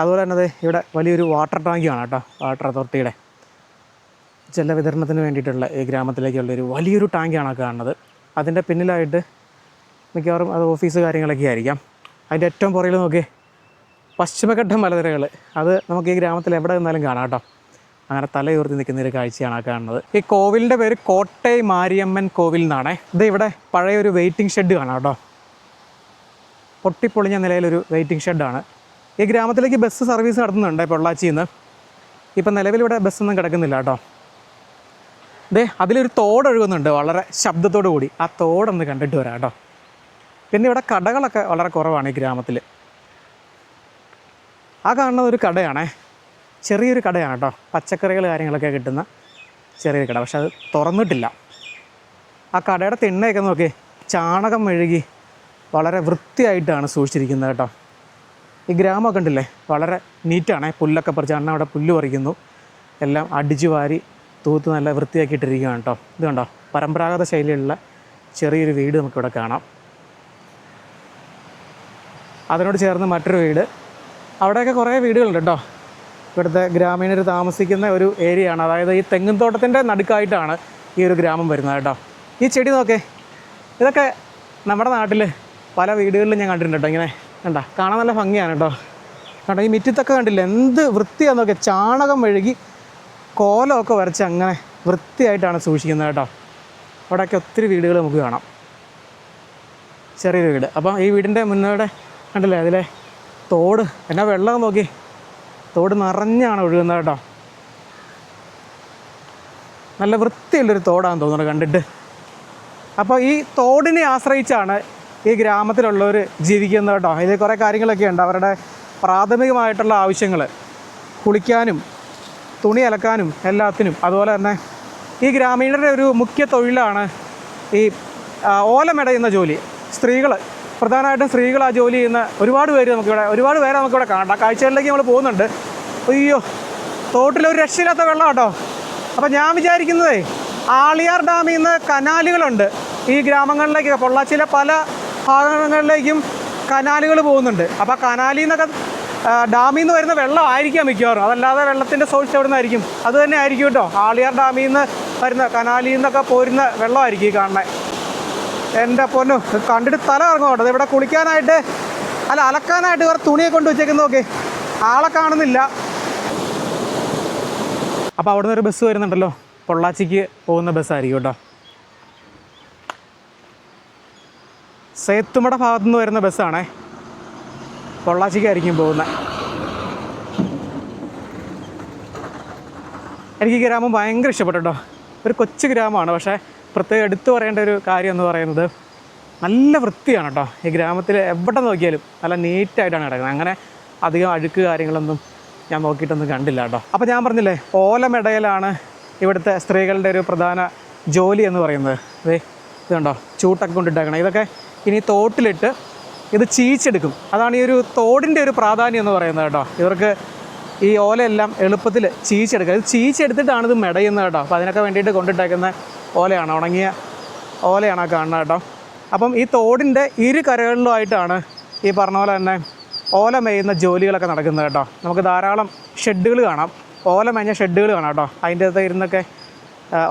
അതുപോലെ തന്നെ ഇവിടെ വലിയൊരു വാട്ടർ ടാങ്കിയാണ് കേട്ടോ, വാട്ടർ അതോറിറ്റിയുടെ ജലവിതരണത്തിന് വേണ്ടിയിട്ടുള്ള ഈ ഗ്രാമത്തിലേക്കുള്ളൊരു വലിയൊരു ടാങ്കിയാണ് കാണുന്നത്. അതിൻ്റെ പിന്നിലായിട്ട് മിക്കവാറും അത് ഓഫീസ് കാര്യങ്ങളൊക്കെ ആയിരിക്കാം. അതിൻ്റെ ഏറ്റവും പുറകിൽ നോക്കി പശ്ചിമഘട്ട മലനിരകൾ, അത് നമുക്ക് ഈ ഗ്രാമത്തിൽ എവിടെ നിന്നാലും കാണാം കേട്ടോ. അങ്ങനെ തലയുയർത്തി നിൽക്കുന്നൊരു കാഴ്ചയാണ് കാണുന്നത്. ഈ കോവിലിൻ്റെ പേര് കോട്ടൈ മാരിയമ്മൻ കോവിൽ എന്നാണേ. ഇത് ഇവിടെ പഴയൊരു വെയിറ്റിംഗ് ഷെഡ് കാണാം കേട്ടോ. പൊട്ടിപ്പൊളിഞ്ഞ നിലയിലൊരു വെയിറ്റിംഗ് ഷെഡാണ്. ഈ ഗ്രാമത്തിലേക്ക് ബസ് സർവീസ് നടത്തുന്നുണ്ട് പൊള്ളാച്ചിയിൽ നിന്ന്. ഇപ്പം നിലവിലിവിടെ ബസ്സൊന്നും കിടക്കുന്നില്ല കേട്ടോ. അതിലൊരു തോടൊഴുകുന്നുണ്ട് വളരെ ശബ്ദത്തോടു കൂടി. ആ തോടൊന്ന് കണ്ടിട്ട് വരാം കേട്ടോ. പിന്നെ ഇവിടെ കടകളൊക്കെ വളരെ കുറവാണ് ഈ ഗ്രാമത്തിൽ. ആ കാണുന്നത് ഒരു കടയാണേ, ചെറിയൊരു കടയാണ് കേട്ടോ. പച്ചക്കറികൾ കാര്യങ്ങളൊക്കെ കിട്ടുന്ന ചെറിയൊരു കട, പക്ഷെ അത് തുറന്നിട്ടില്ല. ആ കടയുടെ തിണ്ണയൊക്കെ നോക്കി ചാണകം മെഴുകി വളരെ വൃത്തിയായിട്ടാണ് സൂക്ഷിച്ചിരിക്കുന്നത് കേട്ടോ. ഈ ഗ്രാമമൊക്കെ ഉണ്ടല്ലേ, വളരെ നീറ്റാണ്. പുല്ലൊക്കെ പറിച്ച് അണ്ണ അവിടെ പുല്ല് പറിക്കുന്നു, എല്ലാം അടിച്ചു വാരി തൂത്ത് നല്ല വൃത്തിയാക്കിയിട്ടിരിക്കുകയാണ് കേട്ടോ. ഇത് കണ്ടോ, പരമ്പരാഗത ശൈലിയിലുള്ള ചെറിയൊരു വീട് നമുക്കിവിടെ കാണാം. അതിനോട് ചേർന്ന് മറ്റൊരു വീട്, അവിടെയൊക്കെ കുറേ വീടുകളുണ്ട് കേട്ടോ. ഇവിടുത്തെ ഗ്രാമീണർ താമസിക്കുന്ന ഒരു ഏരിയയാണ്. അതായത് ഈ തെങ്ങിൻ തോട്ടത്തിൻ്റെ നടുക്കായിട്ടാണ് ഈ ഒരു ഗ്രാമം വരുന്നത് കേട്ടോ. ഈ ചെടി നോക്കേ, ഇതൊക്കെ നമ്മുടെ നാട്ടിൽ പല വീടുകളിലും ഞാൻ കണ്ടിട്ടുണ്ട് കേട്ടോ. ഇങ്ങനെ കണ്ട, കാണാൻ നല്ല ഭംഗിയാണ് കേട്ടോ. കണ്ടോ, ഈ മിറ്റത്തൊക്കെ കണ്ടില്ല എന്ത് വൃത്തിയാണെന്നൊക്കെ, ചാണകം മെഴുകി കോലമൊക്കെ വരച്ച് അങ്ങനെ വൃത്തിയായിട്ടാണ് സൂക്ഷിക്കുന്നത് കേട്ടോ. അവിടെയൊക്കെ ഒത്തിരി വീടുകൾ നമുക്ക് കാണാം, ചെറിയൊരു വീട്. അപ്പം ഈ വീടിൻ്റെ മുന്നോടെ കണ്ടില്ലേ, അതിലെ തോട് എന്നാ വെള്ളം നോക്കി, തോട് നിറഞ്ഞാണ് ഒഴുകുന്നത് കേട്ടോ. നല്ല വൃത്തിയുള്ളൊരു തോടാണെന്ന് തോന്നുന്നു കണ്ടിട്ട്. അപ്പോൾ ഈ തോടിനെ ആശ്രയിച്ചാണ് ഈ ഗ്രാമത്തിലുള്ളവർ ജീവിക്കുന്നത് കേട്ടോ. ഇതിൽ കുറേ കാര്യങ്ങളൊക്കെ ഉണ്ട്. അവരുടെ പ്രാഥമികമായിട്ടുള്ള ആവശ്യങ്ങൾ, കുളിക്കാനും തുണി അലക്കാനും എല്ലാത്തിനും. അതുപോലെ തന്നെ ഈ ഗ്രാമീണരുടെ ഒരു മുഖ്യ തൊഴിലാണ് ഈ ഓലമെടയുന്ന ജോലി. സ്ത്രീകൾ, പ്രധാനമായിട്ടും സ്ത്രീകൾ ആ ജോലി ചെയ്യുന്ന ഒരുപാട് പേരെ നമുക്കിവിടെ കാണാം. കാഴ്ചകളിലേക്ക് നമ്മൾ പോകുന്നുണ്ട്. അയ്യോ, തോട്ടിലൊരു രക്ഷയില്ലാത്ത വെള്ളം കേട്ടോ. അപ്പോൾ ഞാൻ വിചാരിക്കുന്നതേ, ആളിയാർ ഡാമിൽ നിന്ന് കനാലുകളുണ്ട് ഈ ഗ്രാമങ്ങളിലേക്ക്. പൊള്ളാച്ചിയിലെ പല ഭാഗങ്ങളിലേക്കും കനാലുകൾ പോകുന്നുണ്ട്. അപ്പോൾ കനാലിൽ നിന്നൊക്കെ ഡാമിൽ നിന്ന് വരുന്ന വെള്ളം ആയിരിക്കാം മിക്കവാറും, അതല്ലാതെ വെള്ളത്തിൻ്റെ സോഴ്സ് എവിടെ നിന്നായിരിക്കും, അത് തന്നെ ആയിരിക്കും കേട്ടോ. ആളിയാർ ഡാമിൽ നിന്ന് വരുന്ന, കനാലിൽ നിന്നൊക്കെ പോരുന്ന വെള്ളമായിരിക്കും ഈ കാണുന്നത്. എൻ്റെ പൊന്നു, കണ്ടിട്ട് തല ഇറങ്ങും കേട്ടോ. ഇവിടെ കുളിക്കാനായിട്ട് അലക്കാനായിട്ട് ഇവർ തുണിയെ കൊണ്ട് വെച്ചേക്കുന്നത് നോക്കി, ആളെ കാണുന്നില്ല. അപ്പോൾ അവിടെ നിന്നൊരു ബസ് വരുന്നുണ്ടല്ലോ, പൊള്ളാച്ചിക്ക് പോകുന്ന ബസ്സായിരിക്കും കേട്ടോ. സേത്തുമട ഭാഗത്തു നിന്ന് വരുന്ന ബസ്സാണേ, പൊള്ളാച്ചിക്കായിരിക്കും പോകുന്നത്. എനിക്ക് ഈ ഗ്രാമം ഭയങ്കര ഇഷ്ടപ്പെട്ടു കേട്ടോ. ഒരു കൊച്ചു ഗ്രാമമാണ്, പക്ഷേ പ്രത്യേകം എടുത്തു പറയേണ്ട ഒരു കാര്യം എന്ന് പറയുന്നത് നല്ല വൃത്തിയാണ് കേട്ടോ. ഈ ഗ്രാമത്തിൽ എവിടെ നോക്കിയാലും നല്ല നീറ്റായിട്ടാണ് കിടക്കുന്നത്. അങ്ങനെ അധികം അഴുക്ക് കാര്യങ്ങളൊന്നും ഞാൻ നോക്കിയിട്ടൊന്നും കണ്ടില്ല കേട്ടോ. അപ്പോൾ ഞാൻ പറഞ്ഞില്ലേ, ഓലമെടയിലാണ് ഇവിടുത്തെ സ്ത്രീകളുടെ ഒരു പ്രധാന ജോലി എന്ന് പറയുന്നത്. ഇത് കണ്ടോ, ചൂട്ടൊക്കെ കൊണ്ടിട്ടേക്കണം. ഇതൊക്കെ ഇനി തോട്ടിലിട്ട് ഇത് ചീച്ചെടുക്കും. അതാണ് ഈ ഒരു തോടിൻ്റെ ഒരു പ്രാധാന്യം എന്ന് പറയുന്നത് കേട്ടോ. ഇവർക്ക് ഈ ഓലയെല്ലാം എളുപ്പത്തിൽ ചീച്ചെടുക്കുക. ഇത് ചീച്ചെടുത്തിട്ടാണ് ഇത് മെടയുന്നത് കേട്ടോ. അപ്പോൾ അതിനൊക്കെ വേണ്ടിയിട്ട് കൊണ്ടിട്ടേക്കുന്ന ഓലയാണ്, ഉണങ്ങിയ ഓലയാണ് കാണുന്നത് കേട്ടോ. അപ്പം ഈ തോടിൻ്റെ ഇരു കരകളിലുമായിട്ടാണ് ഈ പറഞ്ഞ പോലെ തന്നെ ഓല മേയുന്ന ജോലികളൊക്കെ നടക്കുന്നത് കേട്ടോ. നമുക്ക് ധാരാളം ഷെഡുകൾ കാണാം, ഓല മേഞ്ഞ ഷെഡുകൾ കാണാം കേട്ടോ. അതിൻ്റെ അകത്ത് ഇരുന്നൊക്കെ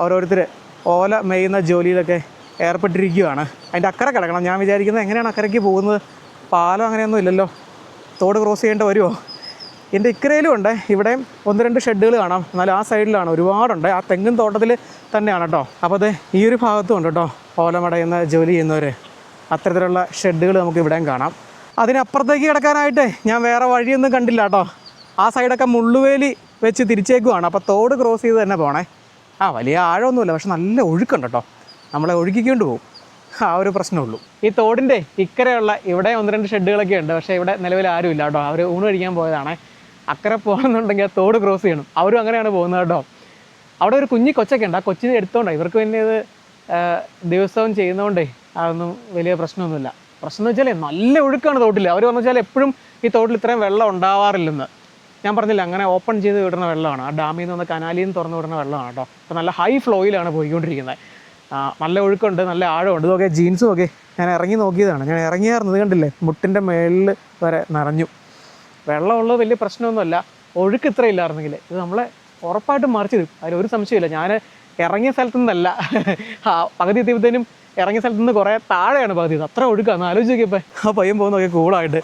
ഓരോരുത്തർ ഓല മേയുന്ന ജോലിയിലൊക്കെ ഏർപ്പെട്ടിരിക്കുകയാണ്. അതിൻ്റെ അക്കരെ കിടക്കണം. ഞാൻ വിചാരിക്കുന്നത് എങ്ങനെയാണ് അക്കരയ്ക്ക് പോകുന്നത് പാലം അങ്ങനെയൊന്നും ഇല്ലല്ലോ. തോട് ക്രോസ് ചെയ്യേണ്ടി വരുമോ? എൻ്റെ ഇക്കരയിലും ഉണ്ട്. ഇവിടെയും 1-2 ഷെഡുകൾ കാണാം. എന്നാലും ആ സൈഡിലാണ് ഒരുപാടുണ്ട്. ആ തെങ്ങും തോട്ടത്തിൽ തന്നെയാണ് കേട്ടോ. അപ്പോൾ അത് ഈ ഒരു ഭാഗത്തും ഉണ്ട് കേട്ടോ. ഓലമടയുന്ന ജോലി ചെയ്യുന്നവർ അത്തരത്തിലുള്ള ഷെഡുകൾ നമുക്ക് ഇവിടെയും കാണാം. അതിനപ്പുറത്തേക്ക് കിടക്കാനായിട്ട് ഞാൻ വേറെ വഴിയൊന്നും കണ്ടില്ല കേട്ടോ. ആ സൈഡൊക്കെ മുള്ളുവേലി വെച്ച് തിരിച്ചേക്കുവാണ്. അപ്പോൾ തോട് ക്രോസ് ചെയ്ത് തന്നെ പോകണേ. വലിയ ആഴമൊന്നുമില്ല, പക്ഷെ നല്ല ഒഴുക്കുണ്ട് കേട്ടോ. നമ്മളെ ഒഴുക്കിക്കൊണ്ട് പോകും. ആ ഒരു പ്രശ്നമുള്ളൂ. ഈ തോടിൻ്റെ ഇക്കരെയുള്ള ഇവിടെ 1-2 ഷെഡുകളൊക്കെ ഉണ്ട്. പക്ഷേ ഇവിടെ നിലവിൽ ആരുമില്ല കേട്ടോ. അവർ ഊണ് കഴിക്കാൻ പോയതാണേ. അക്കരെ പോകണമെന്നുണ്ടെങ്കിൽ ആ തോട് ക്രോസ് ചെയ്യണം. അവരും അങ്ങനെയാണ് പോകുന്നത് കേട്ടോ. അവിടെ ഒരു കുഞ്ഞി കൊച്ചൊക്കെ ഉണ്ട്. ആ കൊച്ചിനെ എടുത്തോണ്ടാണ്. ഇവർക്ക് പിന്നെ ഇത് ദിവസവും ചെയ്യുന്നതുകൊണ്ടേ അതൊന്നും വലിയ പ്രശ്നമൊന്നുമില്ല. പ്രശ്നം എന്ന് വെച്ചാൽ നല്ല ഒഴുക്കാണ് തോട്ടിൽ. അവർ പറഞ്ഞു വെച്ചാൽ എപ്പോഴും ഈ തോട്ടിൽ ഇത്രയും വെള്ളം ഉണ്ടാവാറില്ലെന്ന്. ഞാൻ പറഞ്ഞില്ല, അങ്ങനെ ഓപ്പൺ ചെയ്ത് വിടുന്ന വെള്ളമാണ്. ആ ഡാമിൽ നിന്ന് കനാലിൽ നിന്ന് തുറന്ന് വിടുന്ന വെള്ളമാണ് കേട്ടോ. അപ്പോൾ നല്ല ഹൈ ഫ്ലോയിലാണ് പോയിക്കൊണ്ടിരിക്കുന്നത്. നല്ല ഒഴുക്കുണ്ട്, നല്ല ആഴമുണ്ട്. ഇതൊക്കെ ജീൻസും ഒക്കെ ഞാൻ ഇറങ്ങി നോക്കിയതാണ്. ഞാൻ ഇറങ്ങിയായിരുന്നത് കണ്ടില്ലേ, മുട്ടിൻ്റെ മേളിൽ വരെ നിറഞ്ഞു. വെള്ളമുള്ളത് വലിയ പ്രശ്നമൊന്നുമല്ല. ഒഴുക്ക് ഇത്ര ഇല്ലായിരുന്നെങ്കിൽ ഇത് നമ്മളെ ഉറപ്പായിട്ടും മറിച്ച് തരും. അതിലൊരു സംശയമില്ല. ഞാൻ ഇറങ്ങിയ സ്ഥലത്തു നിന്നല്ല, പകുതി എത്തിയപ്പോഴത്തേനും ഇറങ്ങിയ സ്ഥലത്തു നിന്ന് കുറേ താഴെയാണ് പകുതി. അത്ര ഒഴുക്കാന്ന് ആലോചിച്ച് നോക്കിയപ്പോൾ ആ പയ്യൻ പോകുന്നതൊക്കെ കൂളായിട്ട്.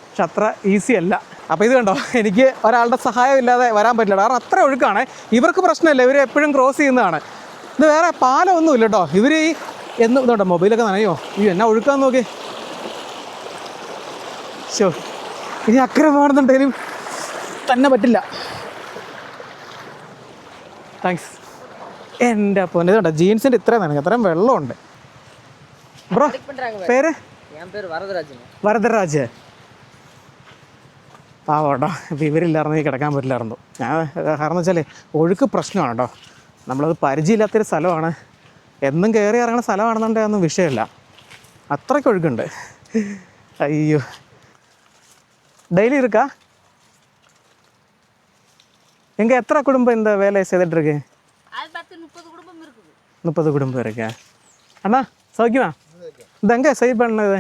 പക്ഷെ അത്ര ഈസി അല്ല. അപ്പോൾ ഇത് കണ്ടോ, എനിക്ക് ഒരാളുടെ സഹായം ഇല്ലാതെ വരാൻ പറ്റില്ല. കാരണം അത്ര ഒഴുക്കാണ്. ഇവർക്ക് പ്രശ്നമില്ല, ഇവർ എപ്പോഴും ക്രോസ് ചെയ്യുന്നതാണ്. ഇത് വേറെ പാലമൊന്നും ഇല്ല കേട്ടോ. ഇവർ ഈ ഇതുണ്ടോ മൊബൈലൊക്കെ നനയോ? എന്നാ ഒഴുക്കാന്ന് നോക്കി. ശോ, ഇനി അക്കരെ പോകണമെന്നുണ്ടെങ്കിലും തന്നെ പറ്റില്ല. താങ്ക്സ്. എൻ്റെ പൊന്നെ, ഇതുണ്ടോ ജീൻസിൻ്റെ ഇത്രയും നനഞ്ഞു, അത്രയും വെള്ളമുണ്ട്. ബ്രോ പേര്? വരദരാജ്. പാവട്ടോ. ഇപ്പോൾ ഇവരില്ലായിരുന്നെങ്കിൽ കിടക്കാൻ പറ്റില്ലായിരുന്നു. ഞാൻ കാരണം വെച്ചാൽ ഒഴുക്ക് പ്രശ്നമാണ് കേട്ടോ. നമ്മളത് പരിചയമില്ലാത്തൊരു സ്ഥലമാണ്. എന്നും കയറി ഇറങ്ങുന്ന സ്ഥലമാണെന്നുണ്ടെങ്കിൽ ഒന്നും വിഷയമില്ല. അത്രയ്ക്ക് ഒഴുക്കുണ്ട്. അയ്യോ, டெய்லி இருக்கா? எங்கே எத்தனை குடும்பம் இந்த வேலையை செய்துட்டு இருக்கு? 30 குடும்பம் இருக்கு. அண்ணா சௌக்கியமா? இது எங்கே சரி பண்ணது?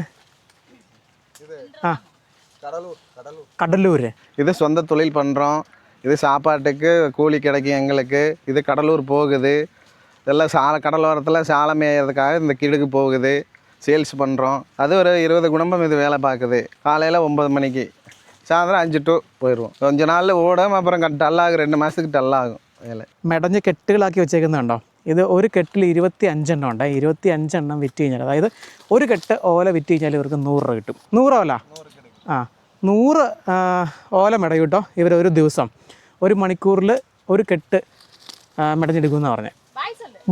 கடலூர். இது சொந்த தொழில் பண்ணுறோம். இது சாப்பாட்டுக்கு கூலி கிடைக்கும் எங்களுக்கு. இது கடலூர் போகுது. இதெல்லாம் கடலோரத்தில் சாலை மேயறதுக்காக இந்த கிடுக்கு போகுது. சேல்ஸ் பண்ணுறோம். அது ஒரு 20 குடும்பம் இது வேலை பார்க்குது. காலையில் 9 மணிக்கு, சாயந்தரம் 5 to போயிடுவோம். கொஞ்ச நாளில் ஓடும், அப்புறம் டல்லாகும். 2 മാസത്തേക്ക് டல்லாகும் വേല. മെടഞ്ഞ് കെട്ടുകളാക്കി വെച്ചേക്കുന്നുണ്ടോ? ഇത് ഒരു കെട്ടിൽ 25 എണ്ണം ഉണ്ട്. 25 എണ്ണം വിറ്റ് കഴിഞ്ഞാൽ, അതായത് ഒരു കെട്ട് ഓല വിറ്റ് കഴിഞ്ഞാൽ ഇവർക്ക് 100 രൂപ കിട്ടും. 100 ഓല? 100 ഓല മെടയും കേട്ടോ ഇവർ ഒരു ദിവസം. 1 മണിക്കൂറിൽ ഒരു കെട്ട് മെടഞ്ഞെടുക്കുമെന്നാണ് പറഞ്ഞത്.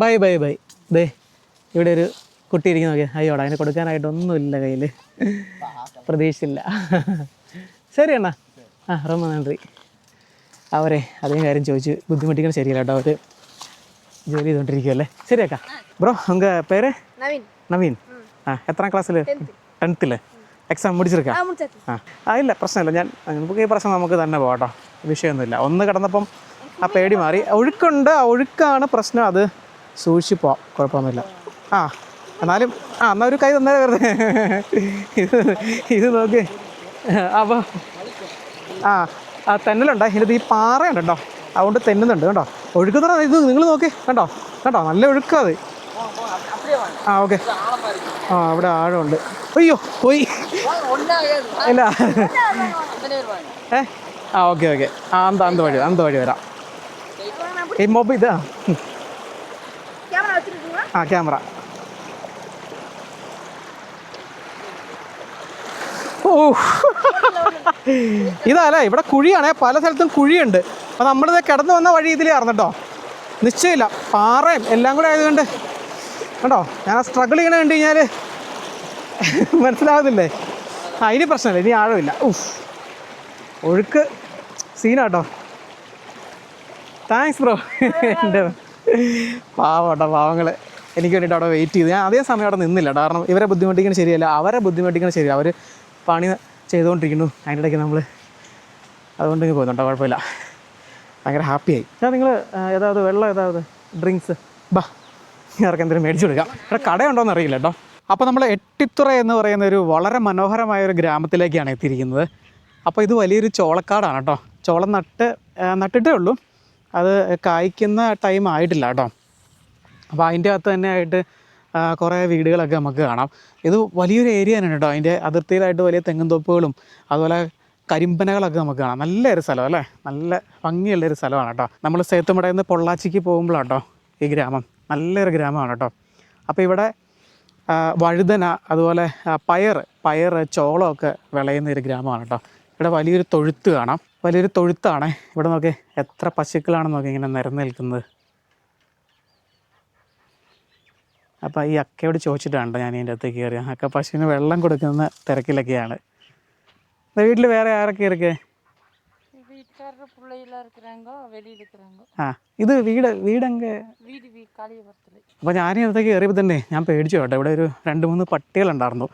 Bye bye bye. ദേ ഇവിടെ ഒരു കുട്ടി ഇരിക്കുന്ന നോക്കിയാൽ. അയ്യോടാ, അതിന് കൊടുക്കാനായിട്ടൊന്നുമില്ല കയ്യിൽ. പ്രതീക്ഷിച്ചില്ല. ശരി അണ്ണാ. ரொம்ப നന്ദി. അവരെ അതേ കാര്യം ചോദിച്ച് ബുദ്ധിമുട്ടിക്കണം ശരിയല്ല കേട്ടോ. അവർ ജോലി ചെയ്തുകൊണ്ടിരിക്കുമല്ലേ. ശരിയാക്കാം. ബ്രോ ഉങ്ക പേര്? നവീൻ. എത്രാം ക്ലാസ്സിൽ? 10th. എക്സാം മുടിച്ചിരിക്കാം? ഇല്ല പ്രശ്നമില്ല. നമുക്ക് ഈ പ്രശ്നം നമുക്ക് തന്നെ പോകാം കേട്ടോ. വിഷയമൊന്നുമില്ല. ഒന്ന് കിടന്നപ്പം ആ പേടി മാറി. ഒഴുക്കുണ്ട്, ആ ഒഴുക്കാണ് പ്രശ്നം. അത് സൂക്ഷിച്ച് പോവാം, കുഴപ്പമൊന്നുമില്ല. എന്നാലും എന്നാൽ ഒരു കൈ തന്നേ വെറുതെ. ഇത് നോക്ക്. അപ്പോൾ തെന്നലുണ്ട്. ഇതിനകത്ത് ഈ പാറയുണ്ട് കേട്ടോ, അതുകൊണ്ട് തെന്നുന്നുണ്ട് കേട്ടോ. ഒഴുക്കുന്ന ഇത് നിങ്ങൾ നോക്കി കണ്ടോ, കേട്ടോ നല്ല ഒഴുക്കാത്. ഓക്കെ. അവിടെ ആഴമുണ്ട്. അയ്യോ പോയി. ഇല്ല. Okay okay. അന്ത വഴി വരാം. ഈ മൊബൈൽ ഇതാ. ക്യാമറ. ഇതല്ലേ ഇവിടെ കുഴിയാണേ, പല സ്ഥലത്തും കുഴിയുണ്ട്. അപ്പോൾ നമ്മളിത് കിടന്നു വന്ന വഴി ഇതിലായിരുന്നു കേട്ടോ. നിശ്ചയമില്ല, പാറയും എല്ലാം കൂടെ ആയതുകൊണ്ട് കേട്ടോ. ഞാൻ ആ സ്ട്രഗിൾ ചെയ്യണ കണ്ടു കഴിഞ്ഞാൽ മനസ്സിലാകുന്നില്ലേ. ഇനി പ്രശ്നമില്ല, ഇനി ആഴമില്ല. ഒഴുക്ക് സീനാട്ടോ. Thanks bro. എൻ്റെ പാവട്ടോ, പാവങ്ങൾ എനിക്ക് വേണ്ടിയിട്ട് അവിടെ വെയിറ്റ് ചെയ്തു. ഞാൻ അതേ സമയം അവിടെ നിന്നില്ല, കാരണം ഇവരെ ബുദ്ധിമുട്ടിക്കണം ശരിയല്ല, അവരെ ബുദ്ധിമുട്ടിക്കണം ശരിയല്ല. അവർ പണി ചെയ്തുകൊണ്ടിരിക്കുന്നു, അതിൻ്റെ ഇടയ്ക്ക് നമ്മൾ അതുകൊണ്ട് ഇങ്ങനെ പോകുന്നുണ്ടോ. കുഴപ്പമില്ല, ഭയങ്കര ഹാപ്പിയായി. നിങ്ങൾ ഏതാவது വെള്ളം, ഏതാவது ഡ്രിങ്ക്സ് ബാ, ഇവർക്ക് എന്തെങ്കിലും മേടിച്ചു കൊടുക്കാം. ഇവിടെ കടയുണ്ടോയെന്ന് അറിയില്ല കേട്ടോ. അപ്പോൾ നമ്മൾ എട്ടിത്തുറ എന്ന് പറയുന്ന ഒരു വളരെ മനോഹരമായ ഒരു ഗ്രാമത്തിലേക്കാണ് എത്തിയിരിക്കുന്നത്. അപ്പോൾ ഇത് വലിയൊരു ചോളക്കാടാണ് കേട്ടോ. ചോളം നട്ടിട്ടേ ഉള്ളൂ, അത് കായ്ക്കുന്ന ടൈം ആയിട്ടില്ല കേട്ടോ. അപ്പോൾ അതിൻ്റെ അകത്ത് തന്നെ ആയിട്ട് കുറേ വീടുകളൊക്കെ നമുക്ക് കാണാം. ഇത് വലിയൊരു ഏരിയ തന്നെയാണ് കേട്ടോ. അതിൻ്റെ അതിർത്തിയിലായിട്ട് വലിയ തെങ്ങും തോപ്പുകളും അതുപോലെ കരിമ്പനകളൊക്കെ നമുക്ക് കാണാം. നല്ലൊരു സ്ഥലം അല്ലേ, നല്ല ഭംഗിയുള്ളൊരു സ്ഥലമാണ് കേട്ടോ. നമ്മൾ സേത്തുമടയിൽ നിന്ന് പൊള്ളാച്ചിക്ക് പോകുമ്പോഴാണ് കേട്ടോ ഈ ഗ്രാമം. നല്ലൊരു ഗ്രാമമാണ് കേട്ടോ. അപ്പോൾ ഇവിടെ വഴുതന അതുപോലെ പയർ ചോളമൊക്കെ വിളയുന്ന ഒരു ഗ്രാമമാണ് കേട്ടോ. ഇവിടെ വലിയൊരു തൊഴുത്ത് കാണാം, വലിയൊരു തൊഴുത്താണ്. ഇവിടെ നോക്കി എത്ര പശുക്കളാണെന്ന് നോക്കി ഇങ്ങനെ നിരന്ന് നിൽക്കുന്നത്. അപ്പോൾ ഈ അക്കയോട് ചോദിച്ചിട്ടാണ് ഞാൻ ഇതിൻ്റെ അകത്തേക്ക് കയറിയ. അക്ക പശുവിന് വെള്ളം കൊടുക്കുന്ന തിരക്കിലൊക്കെയാണ്. വീട്ടിൽ വേറെ ആരൊക്കെ ഇരിക്കേ? ആ ഇത് വീടെങ്ക. അപ്പോൾ ഞാൻ ഇതിനകത്തേക്ക് കയറിയപ്പോൾ തന്നെ ഞാൻ പേടിച്ചു കേട്ടോ. ഇവിടെ ഒരു 2-3 പട്ടികളുണ്ടായിരുന്നു.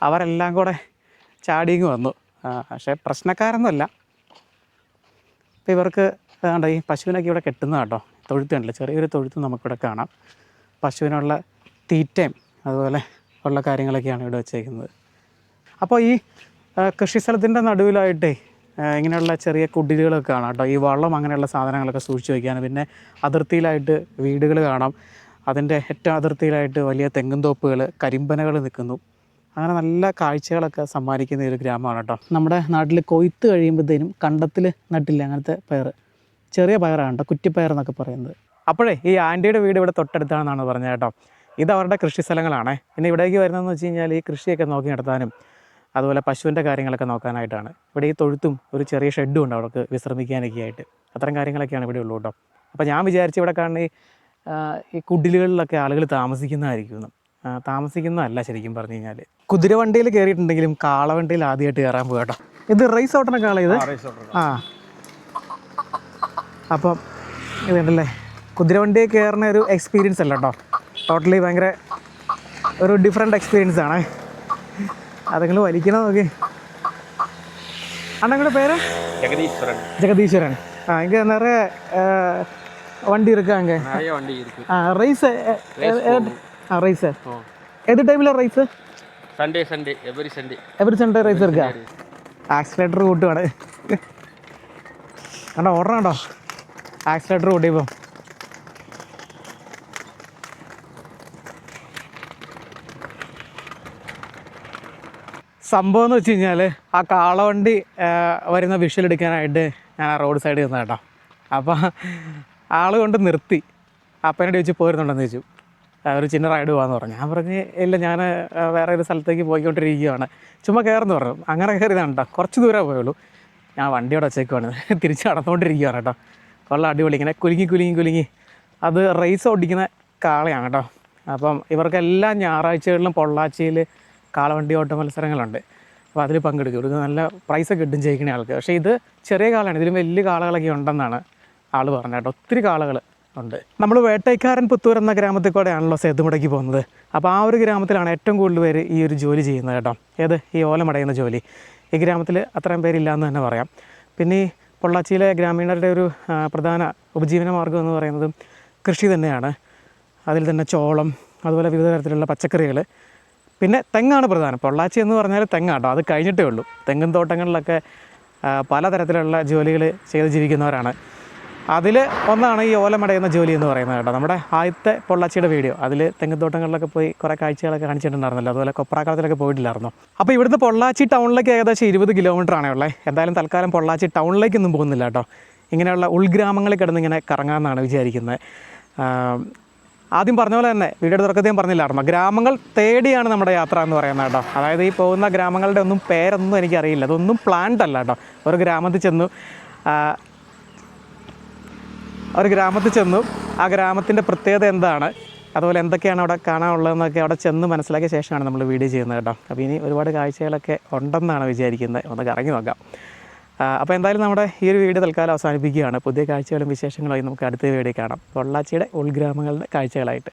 അവരെല്ലാം കൂടെ ചാടിങ്ങ് വന്നു. പക്ഷേ പ്രശ്നക്കാരൊന്നുമല്ല. അപ്പോൾ ഇവർക്ക് ഏതാണ്ട് ഈ പശുവിനൊക്കെ ഇവിടെ കെട്ടുന്ന കേട്ടോ. തൊഴുത്ത് കണ്ടില്ല, ചെറിയൊരു തൊഴുത്ത് നമുക്കിവിടെ കാണാം. പശുവിനുള്ള തീറ്റയും അതുപോലെ ഉള്ള കാര്യങ്ങളൊക്കെയാണ് ഇവിടെ വെച്ചേക്കുന്നത്. അപ്പോൾ ഈ കൃഷി സ്ഥലത്തിൻ്റെ നടുവിലായിട്ടേ ഇങ്ങനെയുള്ള ചെറിയ കുടിലുകളൊക്കെ കാണാം കേട്ടോ. ഈ വള്ളം അങ്ങനെയുള്ള സാധനങ്ങളൊക്കെ സൂക്ഷിച്ച് വയ്ക്കാനും, പിന്നെ അതിർത്തിയിലായിട്ട് വീടുകൾ കാണാം. അതിൻ്റെ ഏറ്റവും അതിർത്തിയിലായിട്ട് വലിയ തെങ്ങും തോപ്പുകൾ, കരിമ്പനകൾ നിൽക്കുന്നു. അങ്ങനെ നല്ല കാഴ്ചകളൊക്കെ സമ്മാനിക്കുന്ന ഒരു ഗ്രാമമാണ് കേട്ടോ. നമ്മുടെ നാട്ടിൽ കൊയ്ത്ത് കഴിയുമ്പോഴത്തേനും കണ്ടത്തിൽ നട്ടില്ല അങ്ങനത്തെ പയർ, ചെറിയ പയറാണ് കേട്ടോ, കുറ്റിപ്പയർ എന്നൊക്കെ പറയുന്നത്. അപ്പോഴേ ഈ ആൻറ്റിയുടെ വീട് ഇവിടെ തൊട്ടടുത്താണെന്നാണ് പറഞ്ഞത് കേട്ടോ. ഇത് അവരുടെ കൃഷി സ്ഥലങ്ങളാണ്. പിന്നെ ഇവിടേക്ക് വരുന്നതെന്ന് വെച്ച് കഴിഞ്ഞാൽ ഈ കൃഷിയൊക്കെ നോക്കി നടത്താനും അതുപോലെ പശുവിൻ്റെ കാര്യങ്ങളൊക്കെ നോക്കാനായിട്ടാണ്. ഇവിടെ ഈ തൊഴുത്തും ഒരു ചെറിയ ഷെഡും ഉണ്ട് അവർക്ക് വിശ്രമിക്കാനൊക്കെ ആയിട്ട്. അത്തരം കാര്യങ്ങളൊക്കെയാണ് ഇവിടെ ഉള്ളൂ കേട്ടോ. അപ്പോൾ ഞാൻ വിചാരിച്ചു ഇവിടെ കാണുന്ന ഈ കുടിലുകളിലൊക്കെ ആളുകൾ താമസിക്കുന്നതായിരിക്കും. താമസിക്കുന്നതല്ല ശരിക്കും പറഞ്ഞു കഴിഞ്ഞാൽ. കുതിരവണ്ടിയിൽ കയറിയിട്ടുണ്ടെങ്കിലും കാളവണ്ടിയിൽ ആദ്യമായിട്ട് കയറാൻ പോകുക കേട്ടോ. ഇത് റേസ് ഓട്ടണ കാള ഇത്. ആ അപ്പം ഇതുണ്ടല്ലേ, കുതിരവണ്ടിയിൽ കയറുന്ന ഒരു എക്സ്പീരിയൻസ് അല്ല കേട്ടോ. ടോട്ടലി ഭയങ്കര ഒരു ഡിഫറെൻ്റ് എക്സ്പീരിയൻസ് ആണ്. അതെങ്കിലും വലിക്കണം നോക്കി. അണ്ണങ്ങളുടെ പേര് ജഗദീശ്വരൻ. ആ ഇங்கே நிறைய வண்டி இருக்காங்க. ரைஸ் ரைஸ் எது டைமில் rice? Sunday every Sunday rice இருக்கா? ആക്സിലേറ്റർ കൂട്ടുവാണ് കണ്ടോ, ഓടണം കേട്ടോ. ആക്സിലേറ്റർ കൂട്ടിയപ്പം സംഭവം എന്ന് വെച്ച് കഴിഞ്ഞാൽ ആ കാളവണ്ടി വരുന്ന വിഷ്വൽ എടുക്കാനായിട്ട് ഞാൻ ആ റോഡ് സൈഡിൽ നിന്ന കേട്ടോ. അപ്പോൾ ആൾ കൊണ്ട് നിർത്തി. അപ്പനോട് ചോദിച്ചു പോരുന്നുണ്ടെന്ന് ചോദിച്ചു. ഒരു ചിന്ന റൈഡ് പോകാമെന്ന് പറഞ്ഞു. ഞാൻ പറഞ്ഞ് ഇല്ല, ഞാൻ വേറെ ഒരു സ്ഥലത്തേക്ക് പോയിക്കൊണ്ടിരിക്കുകയാണ്, ചുമ്മാ കയറുന്നു പറഞ്ഞു. അങ്ങനെ കയറിയതാണ് കേട്ടോ. കുറച്ച് ദൂരമേ പോയുള്ളൂ. ഞാൻ വണ്ടിയോടെ വെച്ചേക്കുവാണ്, തിരിച്ച് നടന്നുകൊണ്ടിരിക്കുകയാണ് കേട്ടോ. കൊള്ളാം, അടിപൊളി. ഇങ്ങനെ കുലുങ്ങി അത് റേസ് ഓടിക്കുന്ന കാളയാണ് കേട്ടോ. അപ്പം ഇവർക്കെല്ലാം ഞായറാഴ്ചകളിലും പൊള്ളാച്ചിയിൽ കാളവണ്ടി ഓട്ട മത്സരങ്ങളുണ്ട്. അപ്പോൾ അതിൽ പങ്കെടുക്കും. ഒരു നല്ല പ്രൈസൊക്കെ കിട്ടും ജയിക്കുന്ന ആൾക്ക്. പക്ഷേ ഇത് ചെറിയ കാളയാണ്, ഇതിലും വലിയ കാളകളൊക്കെ ഉണ്ടെന്നാണ് ആൾ പറഞ്ഞത് കേട്ടോ. ഒത്തിരി കാളകൾ ഉണ്ട്. നമ്മൾ വേട്ടയ്ക്കാരൻ പുത്തൂർ എന്ന ഗ്രാമത്തിൽ കൂടെയാണല്ലോ സേതുമടയ്ക്ക് പോകുന്നത്. അപ്പോൾ ആ ഒരു ഗ്രാമത്തിലാണ് ഏറ്റവും കൂടുതൽ പേര് ഈ ഒരു ജോലി ചെയ്യുന്നത് കേട്ടോ. ഏത് ഈ ഓലമടയുന്ന ജോലി. ഈ ഗ്രാമത്തിൽ അത്രയും പേരില്ല എന്ന് തന്നെ പറയാം. പിന്നെ ഈ പൊള്ളാച്ചിയിലെ ഗ്രാമീണരുടെ ഒരു പ്രധാന ഉപജീവന മാർഗ്ഗം എന്ന് പറയുന്നത് കൃഷി തന്നെയാണ്. അതിൽ തന്നെ ചോളം അതുപോലെ വിവിധ തരത്തിലുള്ള പച്ചക്കറികൾ, പിന്നെ തെങ്ങാണ് പ്രധാനം. പൊള്ളാച്ചി എന്ന് പറഞ്ഞാൽ തെങ്ങാട്ടോ. അത് കഴിഞ്ഞിട്ടേ ഉള്ളൂ. തെങ്ങും തോട്ടങ്ങളിലൊക്കെ പലതരത്തിലുള്ള ജോലികൾ ചെയ്ത് ജീവിക്കുന്നവരാണ്. അതിൽ ഒന്നാണ് ഈ ഓലമടയുന്ന ജോലി എന്ന് പറയുന്നത് കേട്ടോ. നമ്മുടെ ആദ്യത്തെ പൊള്ളാച്ചിയുടെ വീഡിയോ അതിൽ തെങ്ങുതോട്ടങ്ങളിലൊക്കെ പോയി കുറേ കാഴ്ചകളൊക്കെ കാണിച്ചിട്ടുണ്ടായിരുന്നല്ലോ. അതുപോലെ കൊപ്രാക്കാലത്തിലൊക്കെ പോയിട്ടില്ലായിരുന്നു. അപ്പോൾ ഇവിടുന്ന് പൊള്ളാച്ചി ടൗണിലേക്ക് ഏകദേശം 20 കിലോമീറ്ററാണേ ഉള്ളത്. എന്തായാലും തൽക്കാലം പൊള്ളാച്ചി ടൗണിലേക്കൊന്നും പോകുന്നില്ല കേട്ടോ. ഇങ്ങനെയുള്ള ഉൾഗ്രാമങ്ങളിൽ കിടന്ന് ഇങ്ങനെ കറങ്ങാമെന്നാണ് വിചാരിക്കുന്നത്. ആദ്യം പറഞ്ഞ പോലെ തന്നെ വീഡിയോ തുറക്കത്തിൽ ഞാൻ പറഞ്ഞില്ലായിരുന്നു, ഗ്രാമങ്ങൾ തേടിയാണ് നമ്മുടെ യാത്ര എന്ന് പറയുന്നത് കേട്ടോ. അതായത് ഈ പോകുന്ന ഗ്രാമങ്ങളുടെ ഒന്നും പേരൊന്നും എനിക്കറിയില്ല, അതൊന്നും പ്ലാൻഡ് അല്ല കേട്ടോ. ഒരു ഗ്രാമത്തിൽ ചെന്നു ആ ഗ്രാമത്തിൻ്റെ പ്രത്യേകത എന്താണ്, അതുപോലെ എന്തൊക്കെയാണ് അവിടെ കാണാനുള്ളതെന്നൊക്കെ അവിടെ ചെന്ന് മനസ്സിലാക്കിയ ശേഷമാണ് നമ്മൾ വീഡിയോ ചെയ്യുന്നത് കേട്ടോ. അപ്പോൾ ഇനി ഒരുപാട് കാഴ്ചകളൊക്കെ ഉണ്ടെന്നാണ് വിചാരിക്കുന്നത്. ഒന്ന് കറങ്ങി നോക്കാം. അപ്പോൾ എന്തായാലും നമ്മുടെ ഈ ഒരു വീഡിയോ തൽക്കാലം അവസാനിപ്പിക്കുകയാണ്. പുതിയ കാഴ്ചകളും വിശേഷങ്ങളുമായി നമുക്ക് അടുത്ത വീഡിയോ കാണാം. പൊള്ളാച്ചിയുടെ ഉൾഗ്രാമങ്ങളുടെ കാഴ്ചകളായിട്ട്.